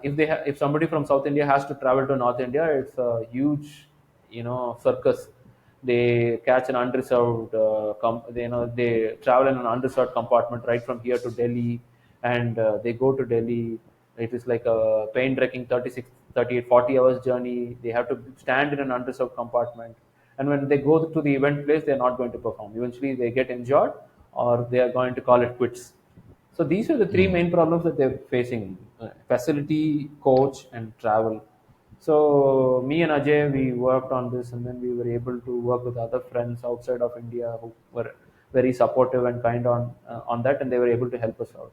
if somebody from South India has to travel to North India, it's a huge, circus. They catch an unreserved they travel in an unreserved compartment right from here to Delhi, and they go to Delhi. It is like a pain wrecking 36, 38, 40 hours journey. They have to stand in an unreserved compartment, and when they go to the event place, they're not going to perform. Eventually they get injured, or they are going to call it quits. So these are the three Mm. main problems that they're facing: facility, coach, and travel. So me and Ajay, we worked on this, and then we were able to work with other friends outside of India who were very supportive and kind on that, and they were able to help us out.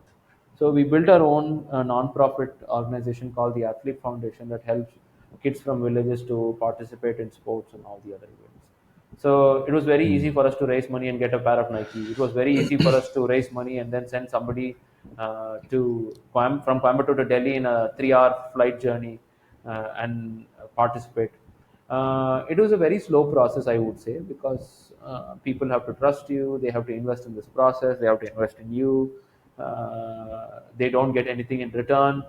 So we built our own non-profit organization called the Athlete Foundation that helps kids from villages to participate in sports and all the other events. So it was very easy Mm. for us to raise money and get a pair of Nike. It was very easy for us to raise money and then send somebody from Coimbatore to Delhi in a 3-hour flight journey and participate. It was a very slow process, I would say, because people have to trust you, they have to invest in this process, they have to invest in you. They don't get anything in return.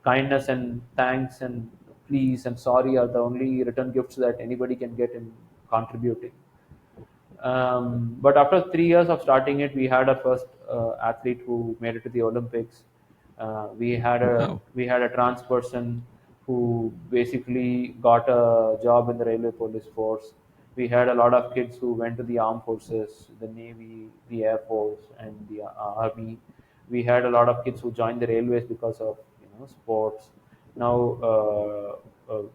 Kindness and thanks and please and sorry are the only return gifts that anybody can get in contributing. But after 3 years of starting it, we had our first athlete who made it to the Olympics. Wow. We had a trans person who basically got a job in the railway police force. We had a lot of kids who went to the armed forces, the navy, the air force, and the army. We had a lot of kids who joined the railways because of sports. Now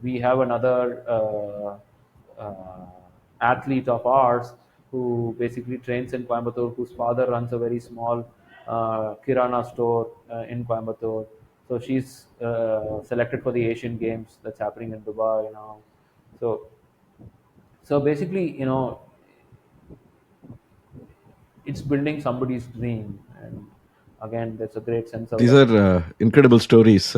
we have another athlete of ours who basically trains in Coimbatore, whose father runs a very small kirana store in Coimbatore. So she's selected for the Asian Games that's happening in Dubai now. So, so basically, it's building somebody's dream, and again, there's a great sense of These that. are incredible stories,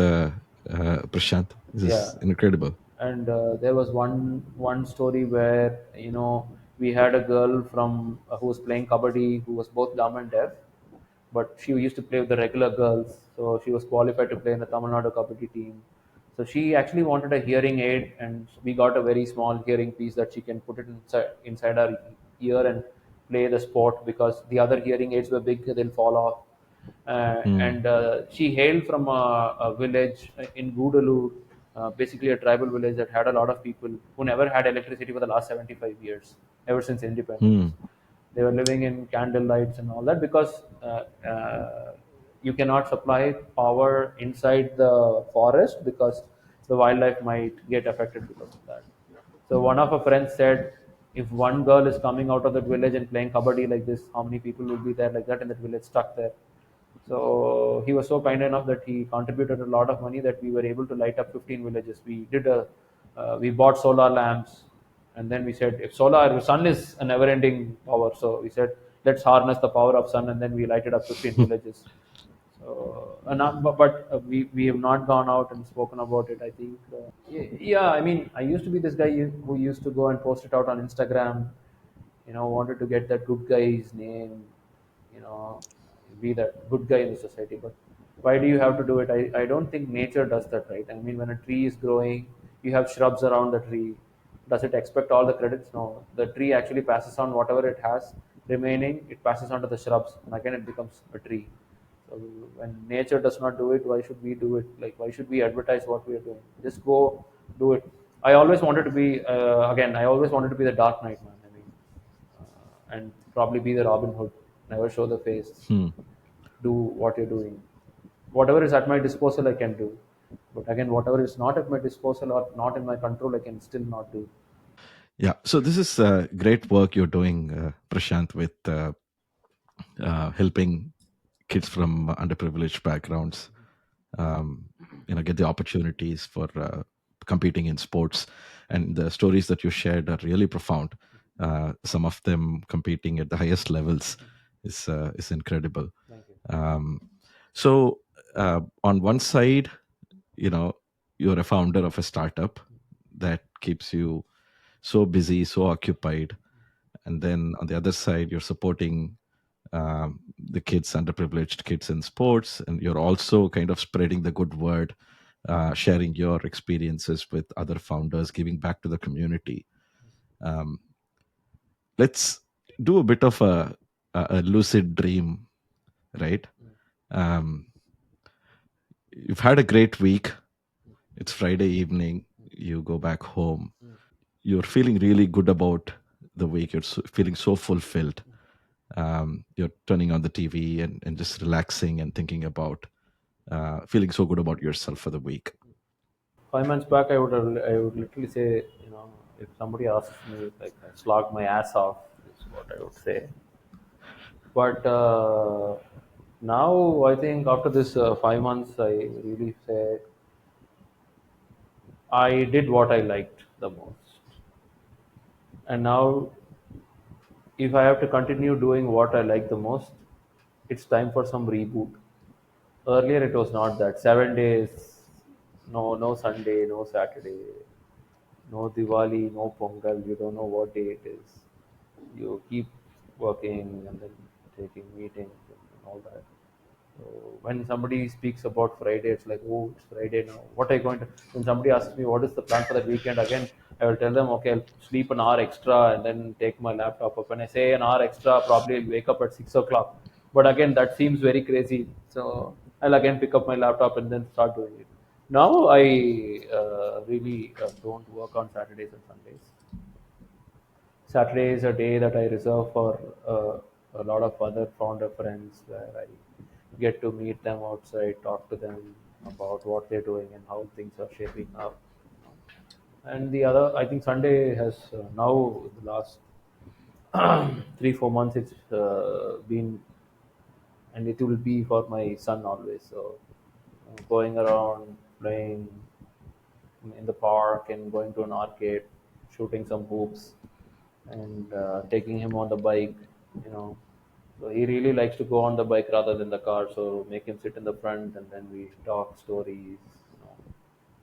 Prashant. This Yeah, is incredible. and there was one story where we had a girl from who was playing kabaddi, who was both dumb and deaf, but she used to play with the regular girls, so she was qualified to play in the Tamil Nadu kabaddi team. So she actually wanted a hearing aid, and we got a very small hearing piece that she can put it inside her ear and play the sport, because the other hearing aids were big, they'll fall off. Mm. And she hailed from a village in Gudalur, basically a tribal village that had a lot of people who never had electricity for the last 75 years, ever since independence. Mm. They were living in candle lights and all that, because you cannot supply power inside the forest, because the wildlife might get affected because of that. So one of our friends said, if one girl is coming out of that village and playing kabaddi like this, how many people will be there like that in that village stuck there? So he was so kind enough that he contributed a lot of money that we were able to light up 15 villages. We bought solar lamps, and then we said, if sun is a never-ending power, so we said, let's harness the power of sun, and then we lighted up 15 villages. So, we have not gone out and spoken about it. I think, yeah. I mean, I used to be this guy who used to go and post it out on Instagram. wanted to get that good guy's name, you know, be that good guy in the society. But why do you have to do it? I don't think nature does that, right? I mean, when a tree is growing, you have shrubs around the tree. Does it expect all the credits? No. The tree actually passes on whatever it has remaining, it passes on to the shrubs, and again it becomes a tree. So when nature does not do it, why should we do it? Like, why should we advertise what we are doing? Just go do it. I always wanted to be, again, I always wanted to be the Dark Knight, man. I mean, and probably be the Robin Hood. Never show the face. Hmm. Do what you're doing. Whatever is at my disposal, I can do. But again, whatever is not at my disposal or not in my control, I can still not do. Yeah. So this is great work you're doing, Prashant, with helping kids from underprivileged backgrounds, um, get the opportunities for competing in sports. And the stories that you shared are really profound. Some of them competing at the highest levels is incredible. Thank you. Um, so on one side, you know, you're a founder of a startup that keeps you so busy, so occupied, and then on the other side, you're supporting the kids, underprivileged kids in sports, and you're also kind of spreading the good word, sharing your experiences with other founders, giving back to the community. um, let's do a bit of a lucid dream, right? um, you've had a great week. It's Friday evening, you go back home, you're feeling really good about the week, you're feeling so fulfilled. You're turning on the TV and just relaxing and thinking about feeling so good about yourself for the week. 5 months back, I would literally say, if somebody asks me, like, I slog my ass off, is what I would say. But now I think after this 5 months, I really say I did what I liked the most. And now, if I have to continue doing what I like the most, it's time for some reboot. Earlier, it was not that. 7 days, no Sunday, no Saturday, no Diwali, no Pongal. You don't know what day it is. You keep working and then taking meetings and all that. So when somebody speaks about Friday, it's like, oh, it's Friday now. What are you going to? When somebody asks me what is the plan for the weekend, again, I will tell them, okay, I'll sleep an hour extra and then take my laptop up. When I say an hour extra, probably I'll wake up at 6 o'clock. But again, that seems very crazy. So I'll again pick up my laptop and then start doing it. Now I really don't work on Saturdays and Sundays. Saturday is a day that I reserve for a lot of other founder friends where I get to meet them outside, talk to them about what they're doing and how things are shaping up. And the other, I think Sunday has now the last 3 4 months it's been, and it will be for my son always. So going around playing in the park and going to an arcade, shooting some hoops, and taking him on the bike. You know, so he really likes to go on the bike rather than the car. So make him sit in the front, and then we talk stories.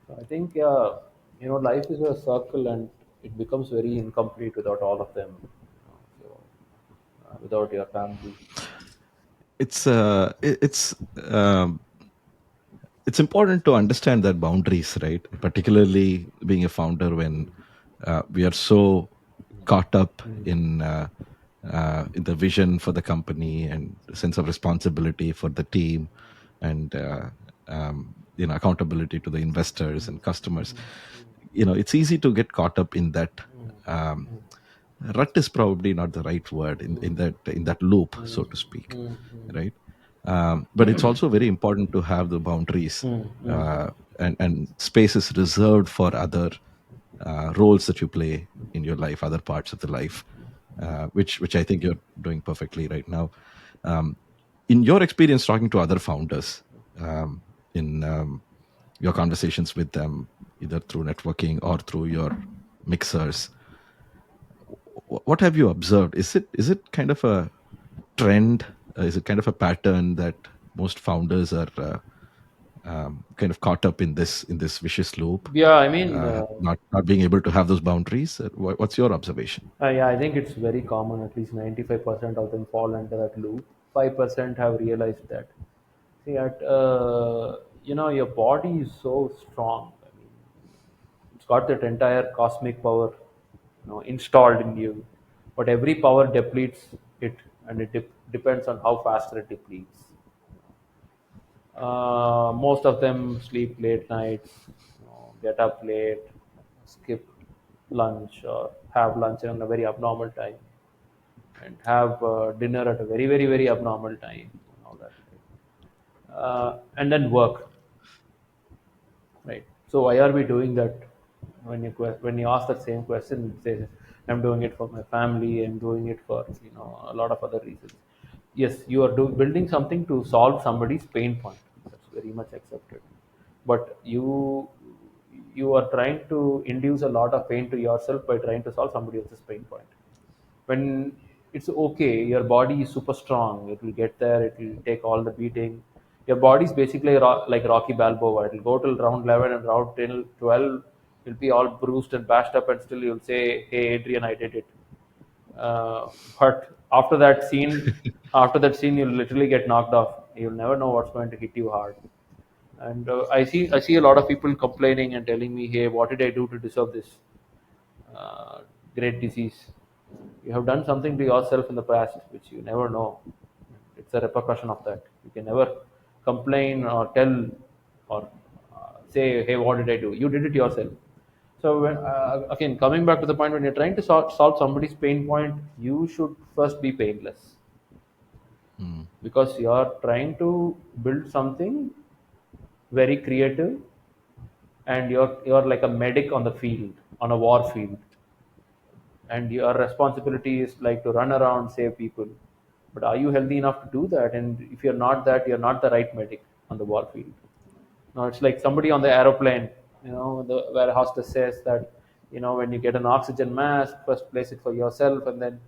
So I think, yeah, life is a circle, and it becomes very incomplete without all of them. Without your family. It's it's important to understand that boundaries, right? Particularly being a founder when we are so caught up in the vision for the company and sense of responsibility for the team, and accountability to the investors and customers. It's easy to get caught up in that. um, Rut is probably not the right word, in that loop, so to speak, right? But it's also very important to have the boundaries, and spaces reserved for other roles that you play in your life, other parts of the life, which I think you're doing perfectly right now. Um, in your experience talking to other founders, in your conversations with them, either through networking or through your mixers, what have you observed? Is it kind of a trend? Is it kind of a pattern that most founders are kind of caught up in this vicious loop, Yeah, I mean, not being able to have those boundaries. What's your observation? yeah, I think it's very common. At least 95% of them fall into that loop. 5% have realized that. See, your body is so strong. I mean, it's got that entire cosmic power, installed in you. But every power depletes it, and it depends on how fast it depletes. Most of them sleep late nights, get up late, skip lunch, or have lunch in a very abnormal time, and have dinner at a very, very, very abnormal time, and all that. Right? And then work, right? So why are we doing that? When you ask that same question, it says, "I'm doing it for my family. I'm doing it for a lot of other reasons." Yes, you are building something to solve somebody's pain point. That's very much accepted. But you are trying to induce a lot of pain to yourself by trying to solve somebody else's pain point. When it's okay, your body is super strong, it will get there, it will take all the beating. Your body is basically like Rocky Balboa. It will go till round 11, and round 10, 12 you'll be all bruised and bashed up, and still you'll say, "Hey Adrian, I did it." But after that scene you'll literally get knocked off. You'll never know what's going to hit you hard. And I see a lot of people complaining and telling me, "Hey, what did I do to deserve this uh, great disease?" You have done something to yourself in the past which you never know. It's a repercussion of that. You can never complain or tell or say, "Hey, what did I do?" You did it yourself. So again, coming back to the point, when you're trying to solve somebody's pain point, you should first be painless, Mm. because you're trying to build something very creative, and you're like a medic on the field, on a war field, and your responsibility is like to run around, save people. But are you healthy enough to do that? And if you're not that, you're not the right medic on the war field. No, it's like somebody on the aeroplane, where hostess says that, when you get an oxygen mask, first place it for yourself, and then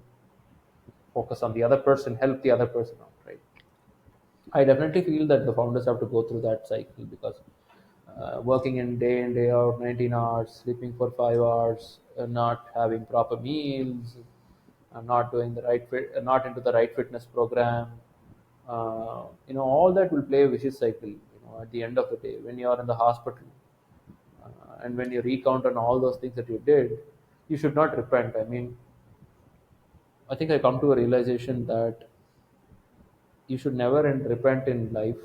focus on the other person, help the other person out, right? I definitely feel that the founders have to go through that cycle, because working in day out 19 hours, sleeping for 5 hours, not having proper meals, not doing the not into the right fitness program, all that will play a vicious cycle. At the end of the day, when you are in the hospital, and when you recount on all those things that you did, you should not repent. I mean, I think I come to a realization that you should never repent in life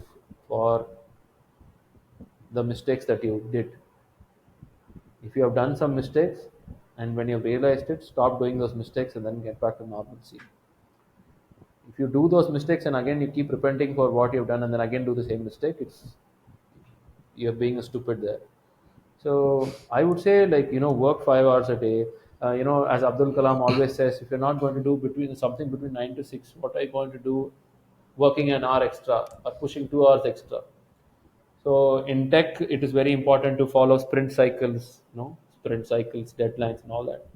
for the mistakes that you did. If you have done some mistakes, and when you've realized it, stop doing those mistakes and then get back to normalcy. If you do those mistakes and again you keep repenting for what you've done and then again do the same mistake, you're being a stupid there. So I would say, like, work 5 hours a day. As Abdul Kalam always says, if you're not going to do between 9 to 6, what are you going to do working an hour extra or pushing 2 hours extra? So in tech, it is very important to follow sprint cycles, deadlines, and all that.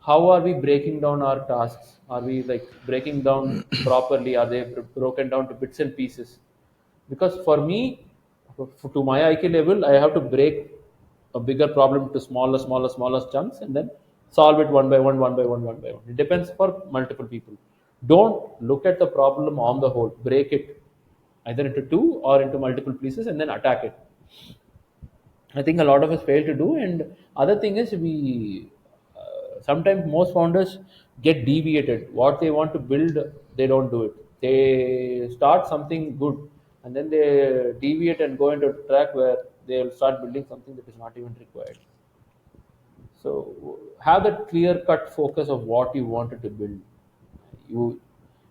How are we breaking down our tasks? Are we like breaking down properly? Are they broken down to bits and pieces? Because for me, to my IQ level, I have to break a bigger problem to smaller, smaller, smaller chunks, and then solve it one by one, one by one, one by one. It depends for multiple people. Don't look at the problem on the whole. Break it either into two or into multiple pieces, and then attack it. I think a lot of us fail to do. And other thing is, we sometimes most founders get deviated. What they want to build, they don't do it. They start something good, and then they deviate and go into a track where they'll start building something that is not even required. So have that clear cut focus of what you wanted to build. You,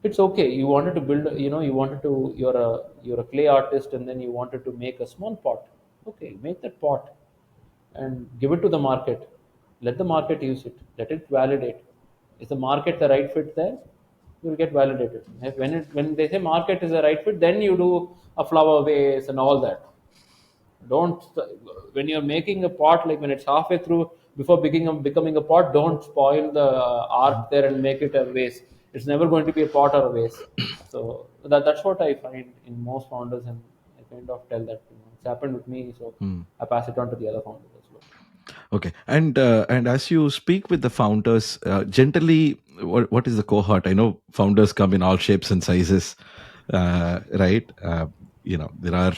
it's okay. You wanted to build. You wanted to. You're a clay artist, and then you wanted to make a small pot. Okay, make that pot and give it to the market. Let the market use it. Let it validate. Is the market the right fit there? You will get validated. When they say market is the right fit, then you do a flower vase and all that. Don't when you're making a pot, like when it's halfway through before becoming a pot, don't spoil the art there and make it a vase. It's never going to be a pot or a vase. So that's what I find in most founders, and I kind of tell that it's happened with me, so Hmm. I pass it on to the other founders as well. Okay, and as you speak with the founders, generally, what is the cohort? I know founders come in all shapes and sizes, right? There are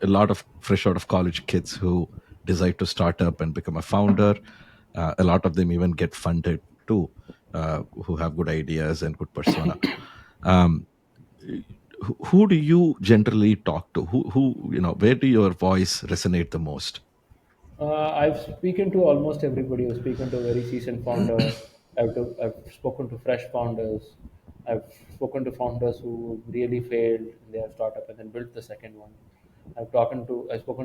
a lot of fresh out of college kids who decide to start up and become a founder. A lot of them even get funded too, who have good ideas and good persona. Um, who do you generally talk to? Where do your voice resonate the most? I've spoken to almost everybody. I've spoken to a very seasoned founder. I've spoken to fresh founders. I've spoken to founders who really failed in their startup and then built the second one. I've spoken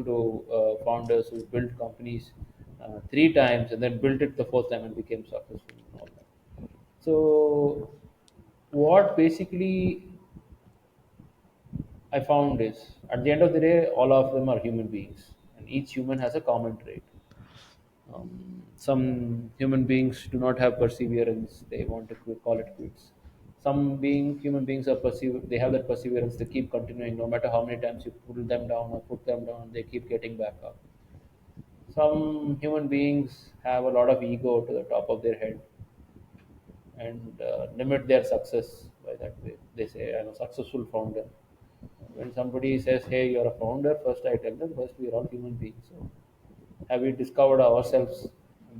to founders who built companies three times and then built it the fourth time and became successful and all that. So what basically I found is at the end of the day, all of them are human beings, and each human has a common trait. Some human beings do not have perseverance; they want to call it quits. Human beings are they have that perseverance. They keep continuing, no matter how many times you pull them down or put them down. They keep getting back up. Some human beings have a lot of ego to the top of their head and limit their success by that way. They say, "I'm a successful founder." When somebody says, "Hey, you're a founder," first I tell them, first we're all human beings. So have we discovered ourselves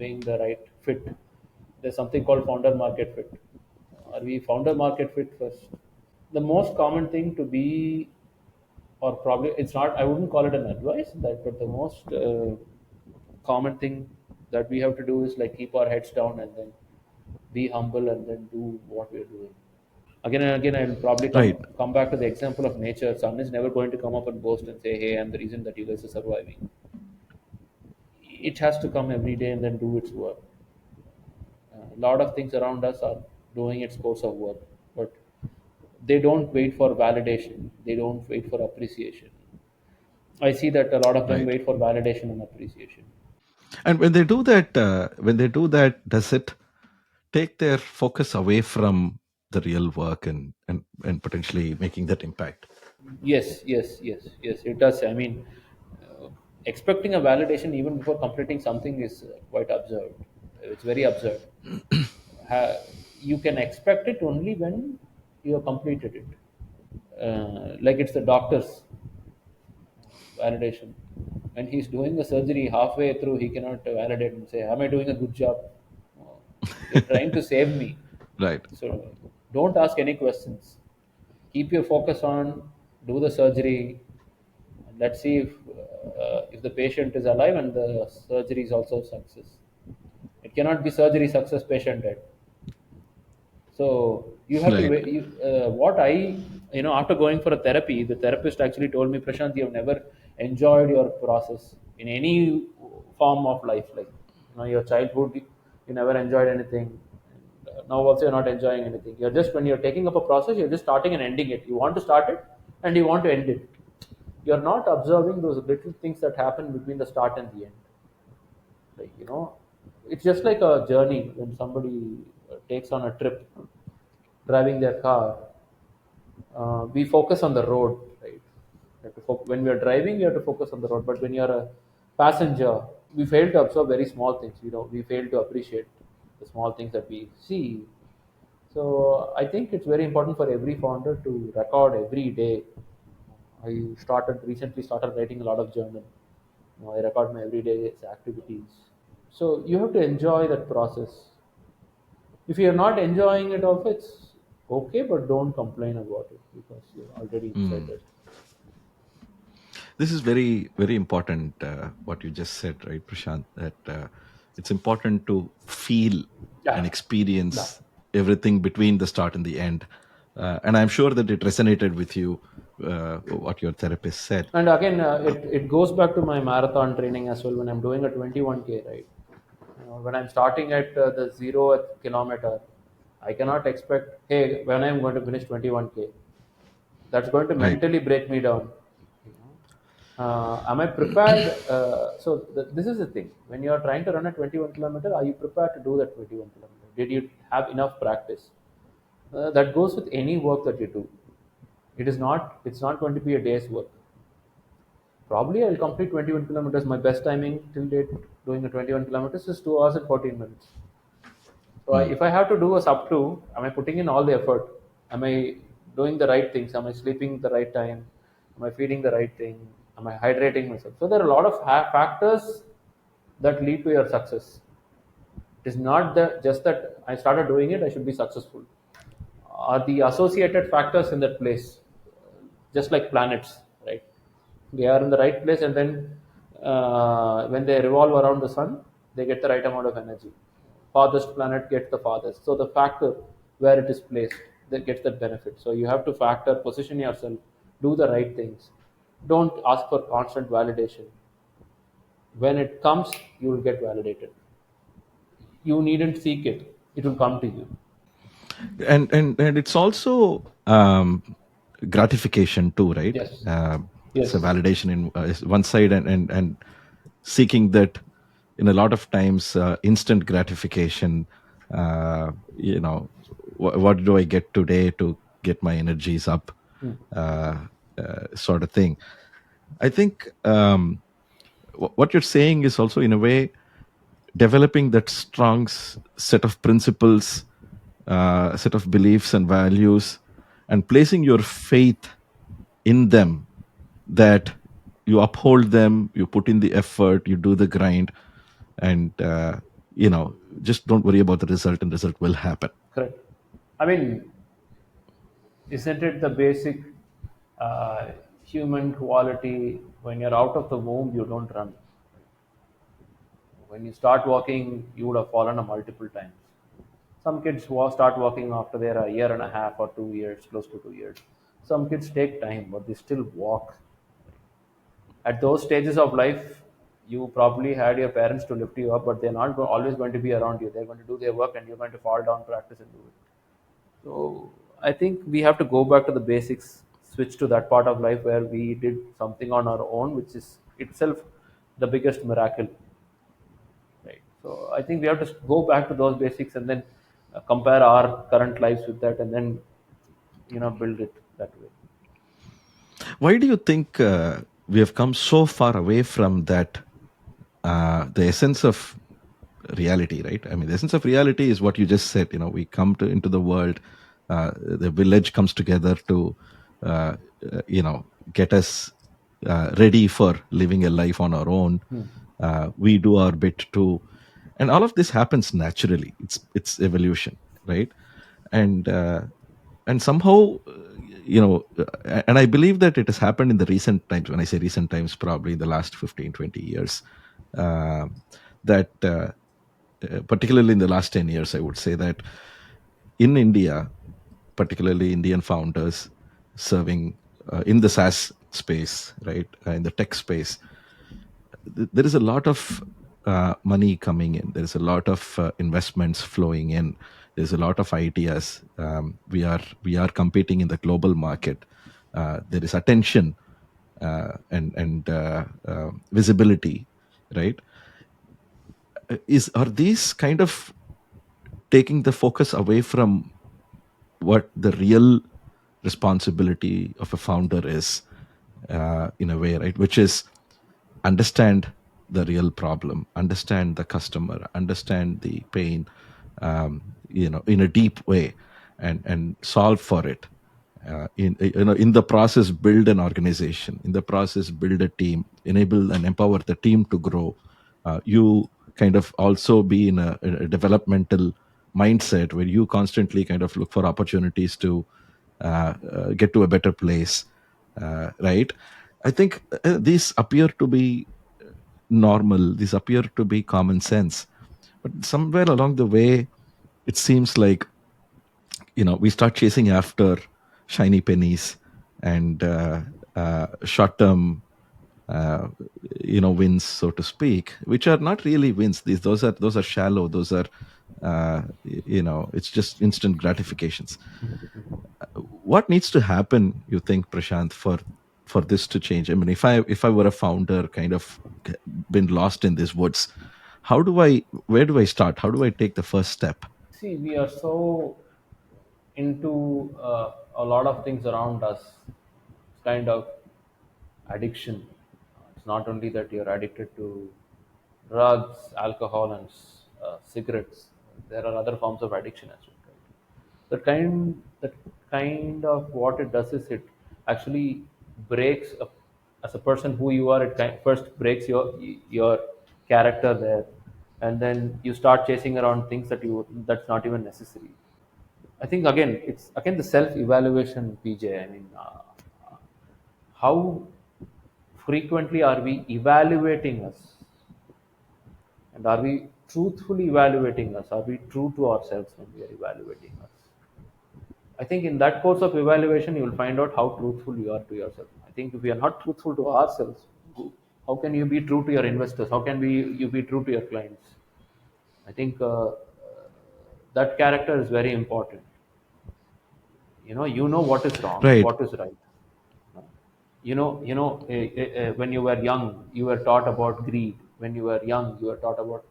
being the right fit? There's something called founder market fit. Are we founder market fit first? The most common thing to be, or probably it's not, I wouldn't call it an advice, but the most common thing that we have to do is like keep our heads down and then be humble and then do what we're doing. Again and again, I'll probably Right, come back to the example of nature. Sun is never going to come up and boast and say, "Hey, I'm the reason that you guys are surviving." It has to come every day and then do its work. A lot of things around us are doing its course of work, but they don't wait for validation. They don't wait for appreciation. I see that a lot of them right. wait for validation and appreciation. And when they do that, does it take their focus away from the real work and potentially making that impact? Yes, yes, yes, yes. It does. I mean, expecting a validation even before completing something is quite absurd. It's very absurd. You can expect it only when you have completed it. Like it's the doctor's validation. When he's doing the surgery halfway through, he cannot validate and say, "Am I doing a good job?" Oh, you're trying to save me. Right, So don't ask any questions. Keep your focus on, do the surgery. Let's see if the patient is alive and the surgery is also a success. It cannot be surgery success, patient dead. So you have to right, what after going for a therapy, the therapist actually told me, Prashant, you have never enjoyed your process in any form of life. Like, your childhood, you never enjoyed anything. And, now also you're not enjoying anything. You're just, when you're taking up a process, you're just starting and ending it. You want to start it and you want to end it. You're not observing those little things that happen between the start and the end. Like, it's just like a journey when somebody takes on a trip driving their car. We focus on the road, right? When we are driving, we have to focus on the road. But when you are a passenger, we fail to observe very small things. We fail to appreciate the small things that we see. So I think it's very important for every founder to record every day. I recently started writing a lot of journal. I record my everyday activities. So you have to enjoy that process. If you're not enjoying it, also it's okay, but don't complain about it because you're already inside Hmm. it. This is very, very important, what you just said, right, Prashant, that it's important to feel and Yeah, yeah. experience everything between the start and the end. And I'm sure that it resonated with you, what your therapist said. And again, Uh, it goes back to my marathon training as well. When I'm doing a 21K, right? When I'm starting at the 0th kilometer, I cannot expect, hey, when I'm going to finish 21K, that's going to right. mentally break me down. You am I prepared? This is the thing. When you are trying to run a 21 kilometer, are you prepared to do that 21 kilometer? Did you have enough practice? That goes with any work that you do. It's not going to be a day's work. Probably I'll complete 21 kilometers. My best timing till date doing the 21 kilometers is 2 hours and 14 minutes. So Hmm. if I have to do a sub 2, am I putting in all the effort? Am I doing the right things? Am I sleeping the right time? Am I feeding the right thing? Am I hydrating myself? So there are a lot of factors that lead to your success. It is not just that I started doing it, I should be successful. Are the associated factors in that place, just like planets, right? They are in the right place, and then when they revolve around the sun, they get the right amount of energy. Farthest planet gets the farthest. So the factor where it is placed that gets that benefit. So you have to factor, position yourself, do the right things. Don't ask for constant validation. When it comes, you will get validated. You needn't seek it; it will come to you. And it's also gratification too, right? Yes. It's a Yes. validation in is one side, and seeking that in a lot of times instant gratification. What do I get today to get my energies up, Hmm. uh, sort of thing. I think what you're saying is also in a way developing that strong set of principles, set of beliefs and values, and placing your faith in them, that you uphold them, you put in the effort, you do the grind, and just don't worry about the result, and result will happen. Correct. I mean, isn't it the basic human quality? When you're out of the womb, you don't run. When you start walking, you would have fallen a multiple times. Some kids start walking after they're a year and a half or 2 years, close to 2 years. Some kids take time, but they still walk. At those stages of life, you probably had your parents to lift you up, but they're not always going to be around you. They're going to do their work, and you're going to fall down, practice, and do it. So I think we have to go back to the basics, switch to that part of life where we did something on our own, which is itself the biggest miracle, right? So I think we have to go back to those basics and then compare our current lives with that, and then build it that way. Why do you think we have come so far away from that, the essence of reality, right? I mean, the essence of reality is what you just said. We come into the world, the village comes together to uh, get us ready for living a life on our own. Hmm. We do our bit too, and all of this happens naturally. It's evolution, right? And uh, and somehow, and I believe that it has happened in the recent times. When I say recent times, probably the last 15, 20 years, uh, that particularly in the last 10 years, I would say that in India, particularly Indian founders serving in the SaaS space, right, in the tech space, there is a lot of money coming in. There's a lot of investments flowing in. There's a lot of ideas. We are competing in the global market. There is attention, and visibility, right? Is Are these kind of taking the focus away from what the real responsibility of a founder is, in a way, right? Which is understand the real problem, understand the customer, understand the pain, in a deep way, and solve for it. In the process, build an organization. In the process, build a team, enable and empower the team to grow. You kind of also be in a developmental mindset where you constantly kind of look for opportunities to get to a better place, right? I think these appear to be normal, these appear to be common sense, but somewhere along the way, it seems like we start chasing after shiny pennies and short term uh, wins, so to speak, which are not really wins. Those are shallow. Those are it's just instant gratifications. What needs to happen, you think, Prashant, for this to change? I mean, if I were a founder, kind of been lost in these woods, where do I start? How do I take the first step? See, we are so into a lot of things around us. It's kind of addiction. It's not only that you're addicted to drugs, alcohol, and cigarettes. There are other forms of addiction as well. Right? That kind of what it does is it actually breaks up, as a person who you are. It first breaks your character there, and then you start chasing around things that's not even necessary. I think again it's again the self evaluation, PJ. I mean, how frequently are we evaluating us, and are we truthfully evaluating us? Are we true to ourselves when we are evaluating us? I think in that course of evaluation, you will find out how truthful you are to yourself. I think if we are not truthful to ourselves, how can you be true to your investors? How can you be true to your clients? I think that character is very important. You know what is wrong, Right. what is right. When you were young, you were taught about greed. When you were young, you were taught about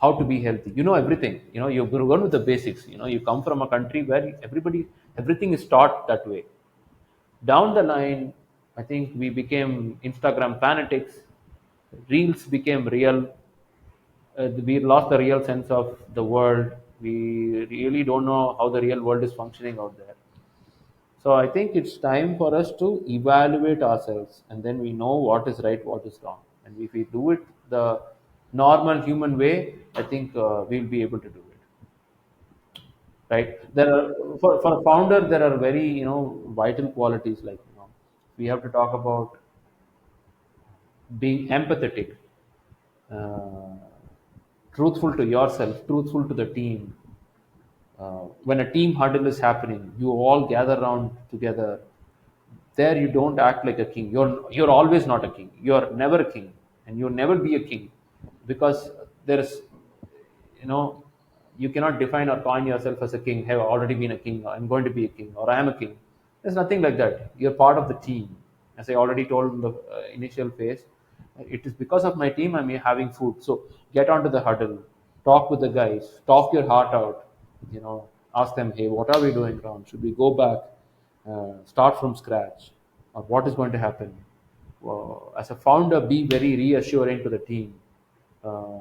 how to be healthy. You know everything. You've grown with the basics. You come from a country where everything is taught that way. Down the line, I think we became Instagram fanatics. Reels became real. We lost the real sense of the world. We really don't know how the real world is functioning out there. So I think it's time for us to evaluate ourselves, and then we know what is right, what is wrong. And if we do it the normal human way, I think we'll be able to do it. Right? For a founder, there are very vital qualities, like we have to talk about being empathetic, uh, truthful to yourself, truthful to the team. When a team huddle is happening, you all gather around together. There you don't act like a king. You're always not a king. You're never a king, and you'll never be a king, because there's you know you cannot define or coin yourself as a king. Have already been a king. Or I'm going to be a king, or I am a king. There's nothing like that. You're part of the team. As I already told in the initial phase, it is because of my team I'm having food. So get onto the huddle, talk with the guys, talk your heart out. Ask them, hey, what are we doing wrong? Should we go back, start from scratch, or what is going to happen? Well, as a founder, be very reassuring to the team. Uh,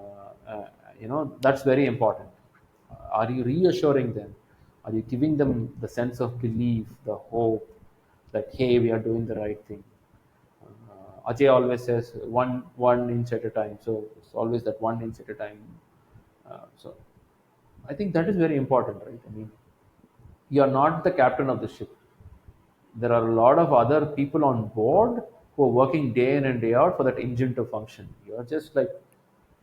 that's very important. Are you reassuring them? Are you giving them the sense of belief, the hope that hey, we are doing the right thing? Ajay always says one inch at a time. So it's always that 1 inch at a time. So I think that is very important, right? I mean, you are not the captain of the ship. There are a lot of other people on board who are working day in and day out for that engine to function. You're just like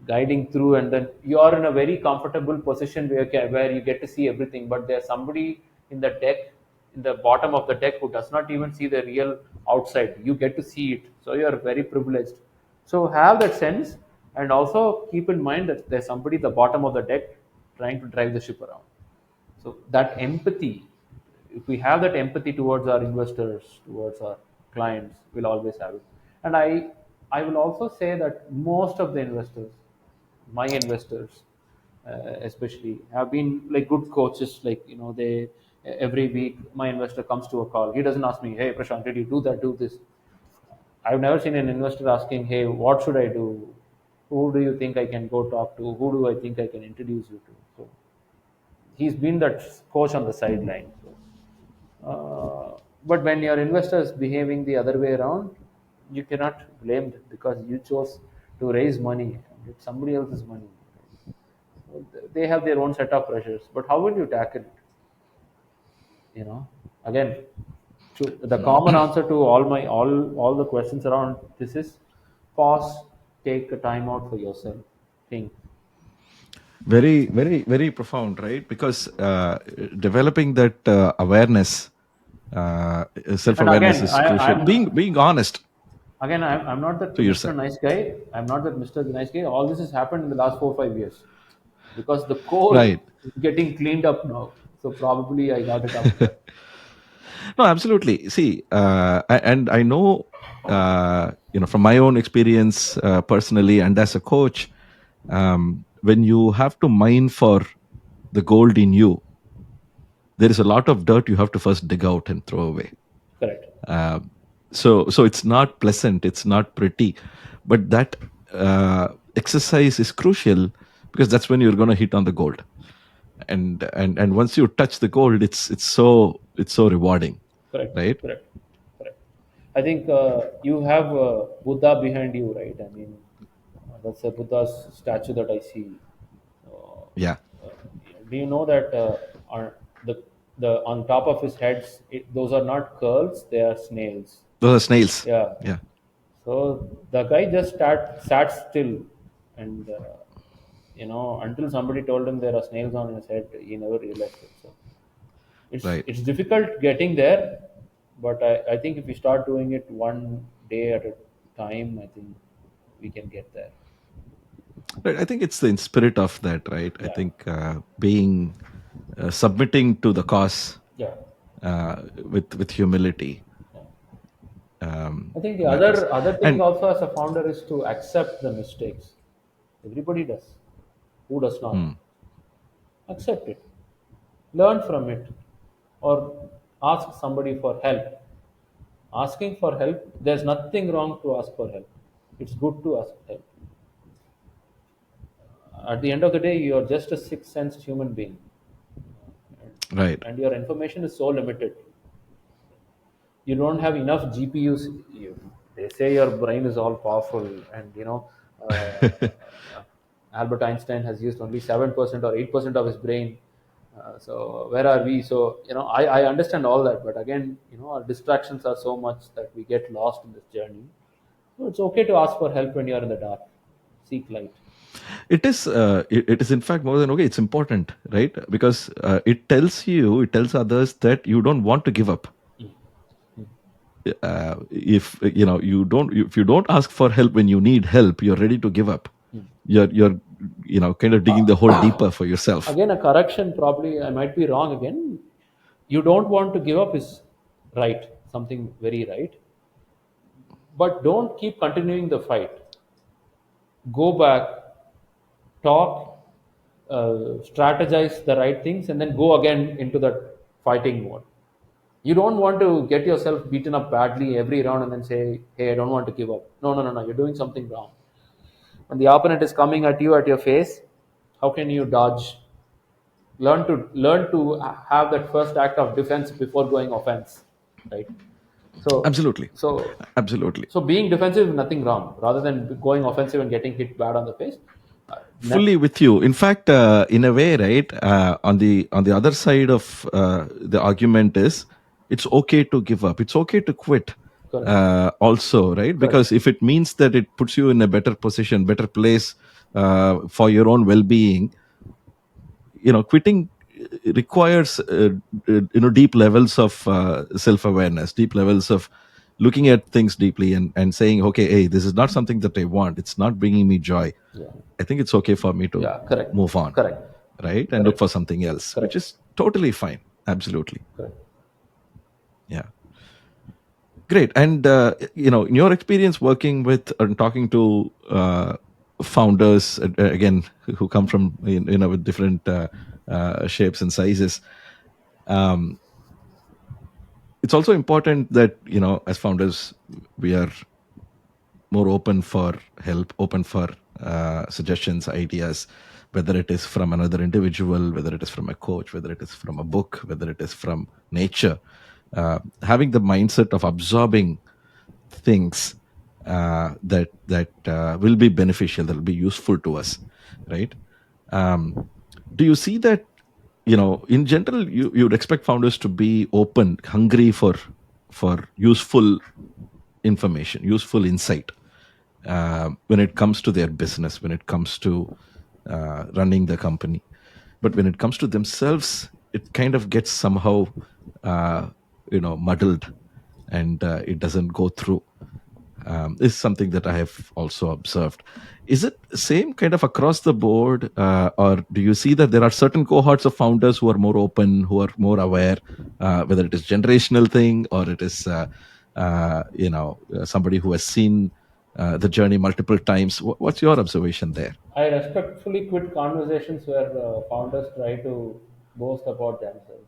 guiding through, and then you are in a very comfortable position where you get to see everything. But there's somebody in the deck, in the bottom of the deck, who does not even see the real outside. You get to see it, so you are very privileged. So have that sense, and also keep in mind that there's somebody at the bottom of the deck trying to drive the ship around. So that empathy, if we have that empathy towards our investors, towards our clients, we'll always have it. And I will also say that most of the investors, my investors, especially, have been like good coaches. Like they every week my investor comes to a call. He doesn't ask me, "Hey, Prashant, did you do that? Do this." I've never seen an investor asking, "Hey, what should I do? Who do you think I can go talk to? Who do I think I can introduce you to?" So he's been that coach on the sideline. But when your investor is behaving the other way around, you cannot blame them, because you chose to raise money. It's somebody else's money. So they have their own set of pressures. But how will you tackle it? Again, the common answer to all the questions around this is pause, take a time out for yourself, think. Very, very, very profound, right? Because developing that awareness, self And awareness again, is crucial. Being honest I'm not that to Mr. yourself. Nice Guy. I'm not that Mr. Nice Guy. All this has happened in the last 4 5 years, because the core Right. is getting cleaned up now. So probably I got it out there. No, absolutely. See, and I know, from my own experience, personally, and as a coach, when you have to mine for the gold in you, there is a lot of dirt you have to first dig out and throw away. Correct. So it's not pleasant, it's not pretty, but that exercise is crucial, because that's when you're going to hit on the gold. And once you touch the gold, it's so rewarding, Correct, right? correct, correct. I think you have Buddha behind you, right? I mean, that's a Buddha's statue that I see. Yeah, Uh, do you know that on the on top of his heads, those are not curls; they are snails. those are snails. Yeah. Yeah, So the guy just sat still, and until somebody told him there are snails on his head, he never realized it. So it's right. it's difficult getting there, but I think if we start doing it one day at a time, I think we can get there. Right, I think it's the in spirit of that, right? I Yeah, think being submitting to the cause yeah, with humility yeah. I think the matters. other thing And also as a founder is to accept the mistakes. Everybody does. Who does not? hmm, Accept it, learn from it, or ask somebody for help. Asking for help, there's nothing wrong to ask for help. It's good to ask help. At the end of the day, you're just a sixth sensed human being, right. and your information is so limited. You don't have enough GPUs. They say your brain is all powerful, and Albert Einstein has used only 7% or 8% of his brain. So where are we? So I understand all that, but again, our distractions are so much that we get lost in this journey. So it's okay to ask for help when you're in the dark. Seek light. It is in fact more than okay, it's important, right? Because it tells others that you don't want to give up. If if you don't ask for help when you need help, you're ready to give up. You're kind of digging the hole deeper for yourself. Again, a correction, probably I might be wrong again. You don't want to give up is right, something very right. But don't keep continuing the fight. Go back, talk, strategize the right things, and then go again into that fighting mode. You don't want to get yourself beaten up badly every round and then say, "Hey, I don't want to give up." No, no, no, no. You're doing something wrong. When the opponent is coming at you at your face, how can you dodge? Learn to have that first act of defense before going offense, right? So Absolutely, so absolutely. so being defensive is nothing wrong. Rather than going offensive and getting hit bad on the face, Fully with you. In fact, in a way, right, on the other side of the argument is, it's okay to give up, it's okay to quit, correct, also, right? correct, Because if it means that it puts you in a better position, better place for your own well-being, quitting requires deep levels of self-awareness, deep levels of looking at things deeply, and saying, okay, hey, this is not something that I want, it's not bringing me joy. yeah, I think it's okay for me to yeah, correct, move on, correct, right? And look correct, for something else, which correct, is totally fine. Absolutely. correct. Yeah. Great. And, in your experience working with and talking to founders, again, who come from, with different shapes and sizes, um, it's also important that, as founders, we are more open for help, open for suggestions, ideas, whether it is from another individual, whether it is from a coach, whether it is from a book, whether it is from nature. Having the mindset of absorbing things that will be beneficial, that will be useful to us, right? Um, do you see that? In general, you would expect founders to be open, hungry for useful information, useful insight when it comes to their business, when it comes to running the company. But when it comes to themselves, it kind of gets somehow, muddled, and it doesn't go through. Is something that I have also observed. Is it same kind of across the board, or do you see that there are certain cohorts of founders who are more open, who are more aware, whether it is generational thing, or it is somebody who has seen the journey multiple times? What's your observation there? I respectfully quit conversations where founders try to boast about themselves,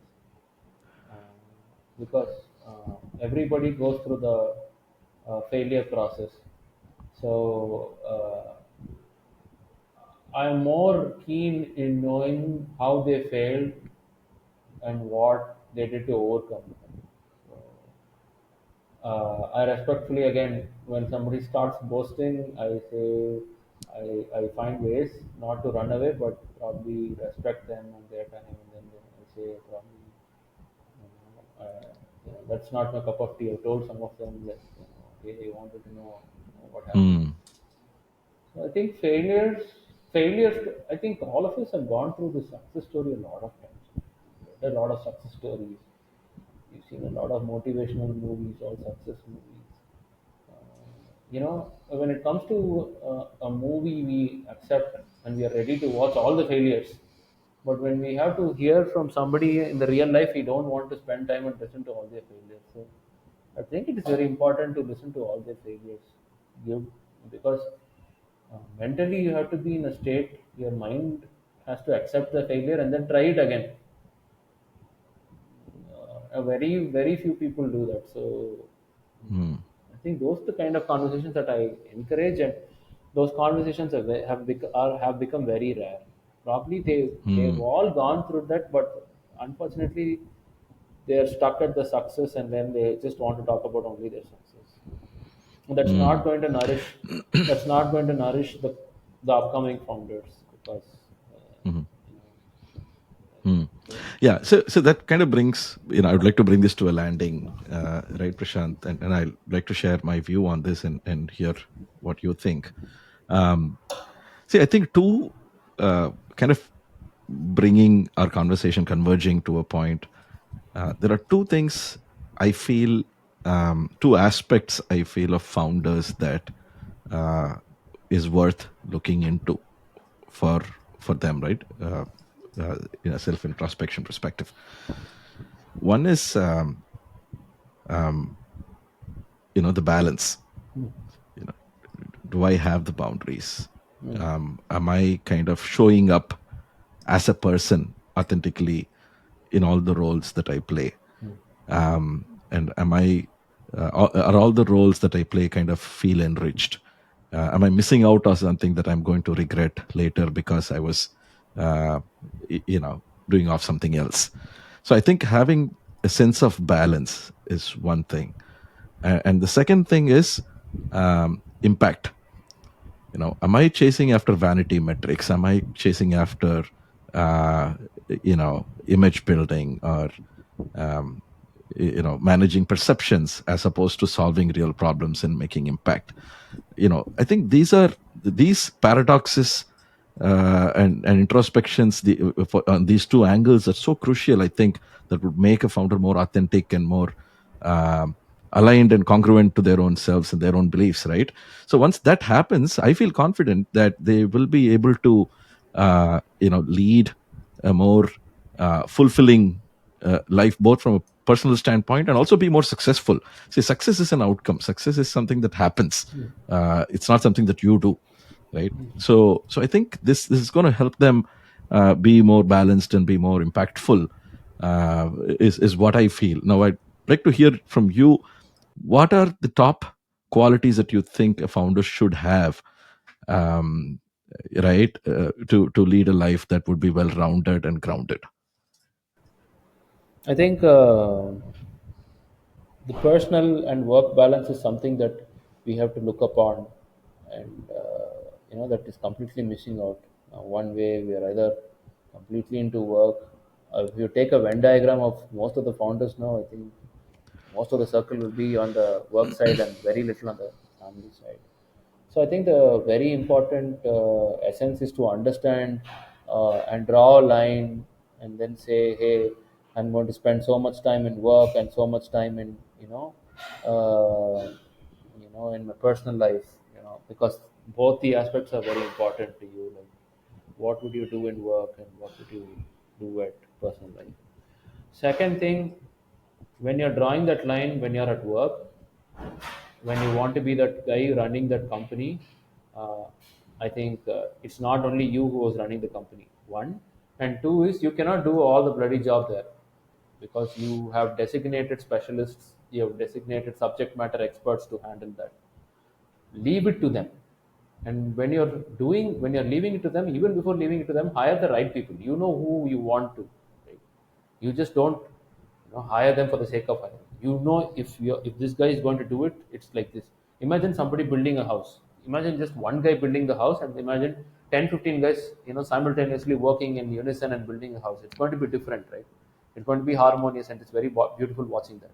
uh, because everybody goes through the failure process. So I'm more keen in knowing how they failed and what they did to overcome. So, I respectfully, again, when somebody starts boasting, I say I find ways not to run away, but probably respect them and their time, and then I say probably, that's not my cup of tea. I told some of them that they wanted to know, what happened. Mm. So I think failures. I think all of us have gone through the success story a lot of times. Read a lot of success stories. We've seen a lot of motivational movies or success movies. When it comes to a movie, we accept and we are ready to watch all the failures. But when we have to hear from somebody in the real life, we don't want to spend time and listen to all their failures. So I think it is very important to listen to all their failures. Give because mentally you have to be in a state. Your mind has to accept the failure and then try it again. A very few people do that. So Mm. I think those are the kind of conversations that I encourage, and those conversations have become very rare. Probably they've Mm. all gone through that, but unfortunately they are stuck at the success, and then they just want to talk about only their success. That's not Mm. going to nourish. That's not going to nourish the upcoming founders because Mhm. you know. Mm. So, Yeah, so that kind of brings, I would like to bring this to a landing, right, Prashant, and I'd like to share my view on this and hear what you think. Um, See, I think two kind of bringing our conversation converging to a point. There are two things I feel, two aspects I feel of founders that uh, is worth looking into for for them, right? In a self introspection perspective. One is, um, the balance. You know, do I have the boundaries? mm, Am I kind of showing up as a person authentically in all the roles that I play? mm, And are all the roles that I play kind of feel enriched? Am I missing out on something that I'm going to regret later because I was, uh, doing off something else? So I think having a sense of balance is one thing, and the second thing is impact. Am I chasing after vanity metrics? Am I chasing after uh, image building, or um, managing perceptions as opposed to solving real problems and making impact? I think these paradoxes and introspections, on these two angles are so crucial, I think, that would make a founder more authentic and more um, aligned and congruent to their own selves and their own beliefs, right? So once that happens, I feel confident that they will be able to lead a more fulfilling life, both from a personal standpoint and also be more successful. See, success is an outcome. Success is something that happens. It's not something that you do, right? So I think this is going to help them be more balanced and be more impactful. Is what I feel. Now I'd like to hear from you. What are the top qualities that you think a founder should have, um, right, to lead a life that would be well rounded and grounded? I think the personal and work balance is something that we have to look upon, and that is completely missing out. One way we are either completely into work. If you take a Venn diagram of most of the founders now, I think most of the circle will be on the work side and very little on the family side. So I think the very important essence is to understand and draw a line, and then say, hey, I'm going to spend so much time in work and so much time in in my personal life, because both the aspects are very important to you. Like, what would you do in work and what would you do at personal life? Second thing, when you're drawing that line, when you're at work, when you want to be that guy running that company, uh, I think it's not only you who was running the company. One, and two is you cannot do all the bloody job there because you have designated specialists You have designated subject matter experts to handle that. Leave it to them. And when you're leaving it to them, even before leaving it to them, hire the right people. You know who you want to, right? You just don't, hire them for the sake of hiring. You know, if this guy is going to do it, it's like this. Imagine somebody building a house. Imagine just one guy building the house, and imagine 10, 15 guys, simultaneously working in unison and building a house. It's going to be different, right? It's going to be harmonious, and it's very beautiful watching that.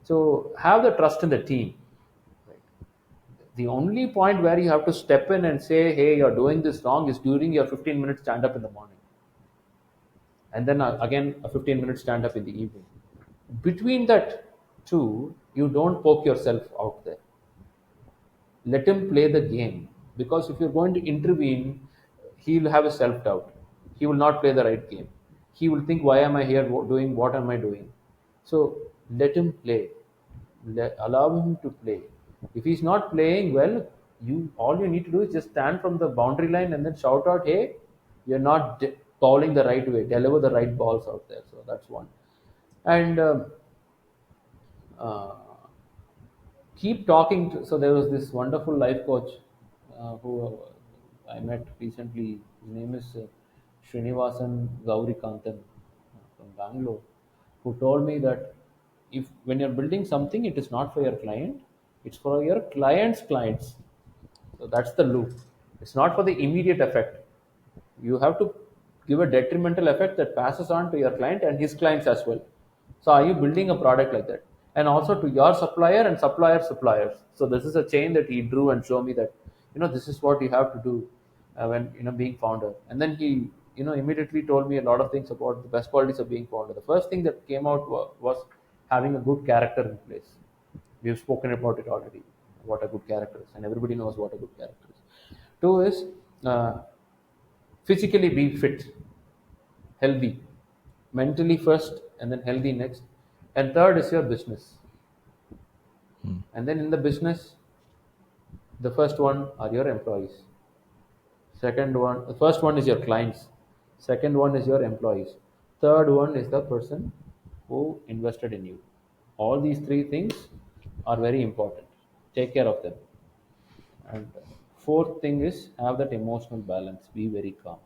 So have the trust in the team, right? The only point where you have to step in and say, hey, you're doing this wrong, is during your 15-minute stand up in the morning, and then again a 15-minute stand up in the evening. Between that two, you don't poke yourself out there. Let him play the game, because if you're going to intervene, he'll have a self doubt. He will not play the right game. He will think, why am I here doing what am I doing? So let him play. Allow him to play. If he's not playing well, you all you need to do is just stand from the boundary line and then shout out, hey, you're not bowling the right way, deliver the right balls out there. So that's one. And uh, keep talking to, so there was this wonderful life coach who I met recently. His name is Srinivasan Gaurikantan from Bangalore, who told me that if when you're building something, it is not for your client, it's for your client's clients. So that's the loop. It's not for the immediate effect. You have to give a detrimental effect that passes on to your client and his clients as well. So are you building a product like that? And also to your supplier and suppliers. So this is a chain that he drew and showed me that, this is what you have to do when, being founder. And then he, immediately told me a lot of things about the best qualities of being founder. The first thing that came out was having a good character in place. We've spoken about it already, what a good character is, and everybody knows what a good character is. Two is uh, physically be fit, healthy, mentally first, and then healthy next. And third is your business. Mm. And then in the business, the first one are your employees. The first one is your clients. Second one is your employees. Third one is the person who invested in you. All these three things are very important. Take care of them. And fourth thing is have that emotional balance. Be very calm.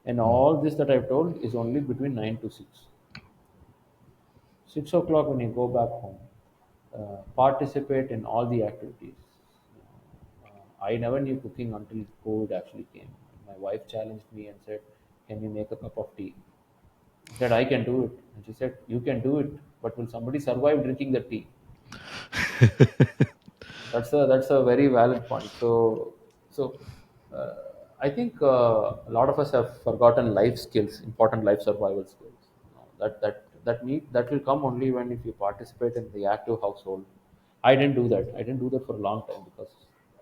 And Mm. all this that I've told is only between 9 to 6. 6 o'clock when you go back home, participate in all the activities. I never knew cooking until COVID actually came. My wife challenged me and said, can you make a cup of tea? I said, I can do it. And she said, you can do it, but will somebody survive drinking the tea? That's a very valid point. So I think a lot of us have forgotten life skills, important life survival skills. That will come only when if you participate in the active household. I didn't do that. I didn't do that for a long time because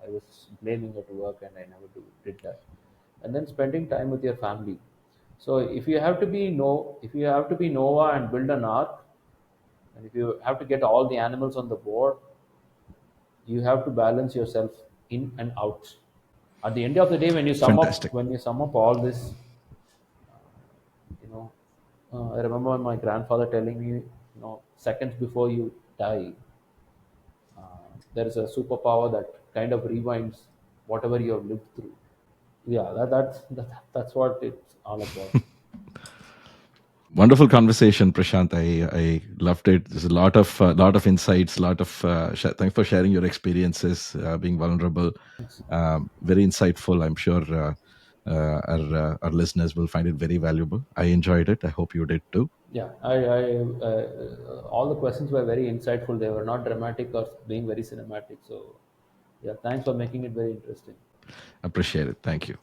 I was blaming at work and I never did that. And then spending time with your family. So if you have to be Noah and build an ark, and if you have to get all the animals on the board, you have to balance yourself in and out. At the end of the day, Fantastic. when you sum up all this, you know, I remember my grandfather telling me, seconds before you die, there is a superpower that kind of rewinds whatever you have lived through. Yeah, that's what it's all about. Wonderful conversation, Prashant. I loved it. There's a lot of insights, lot of thanks for sharing your experiences, being vulnerable, Thanks. very insightful. I'm sure our listeners will find it very valuable. I enjoyed it. I hope you did too. Yeah, all the questions were very insightful. They were not dramatic or being very cinematic. So, yeah, thanks for making it very interesting. Appreciate it. Thank you.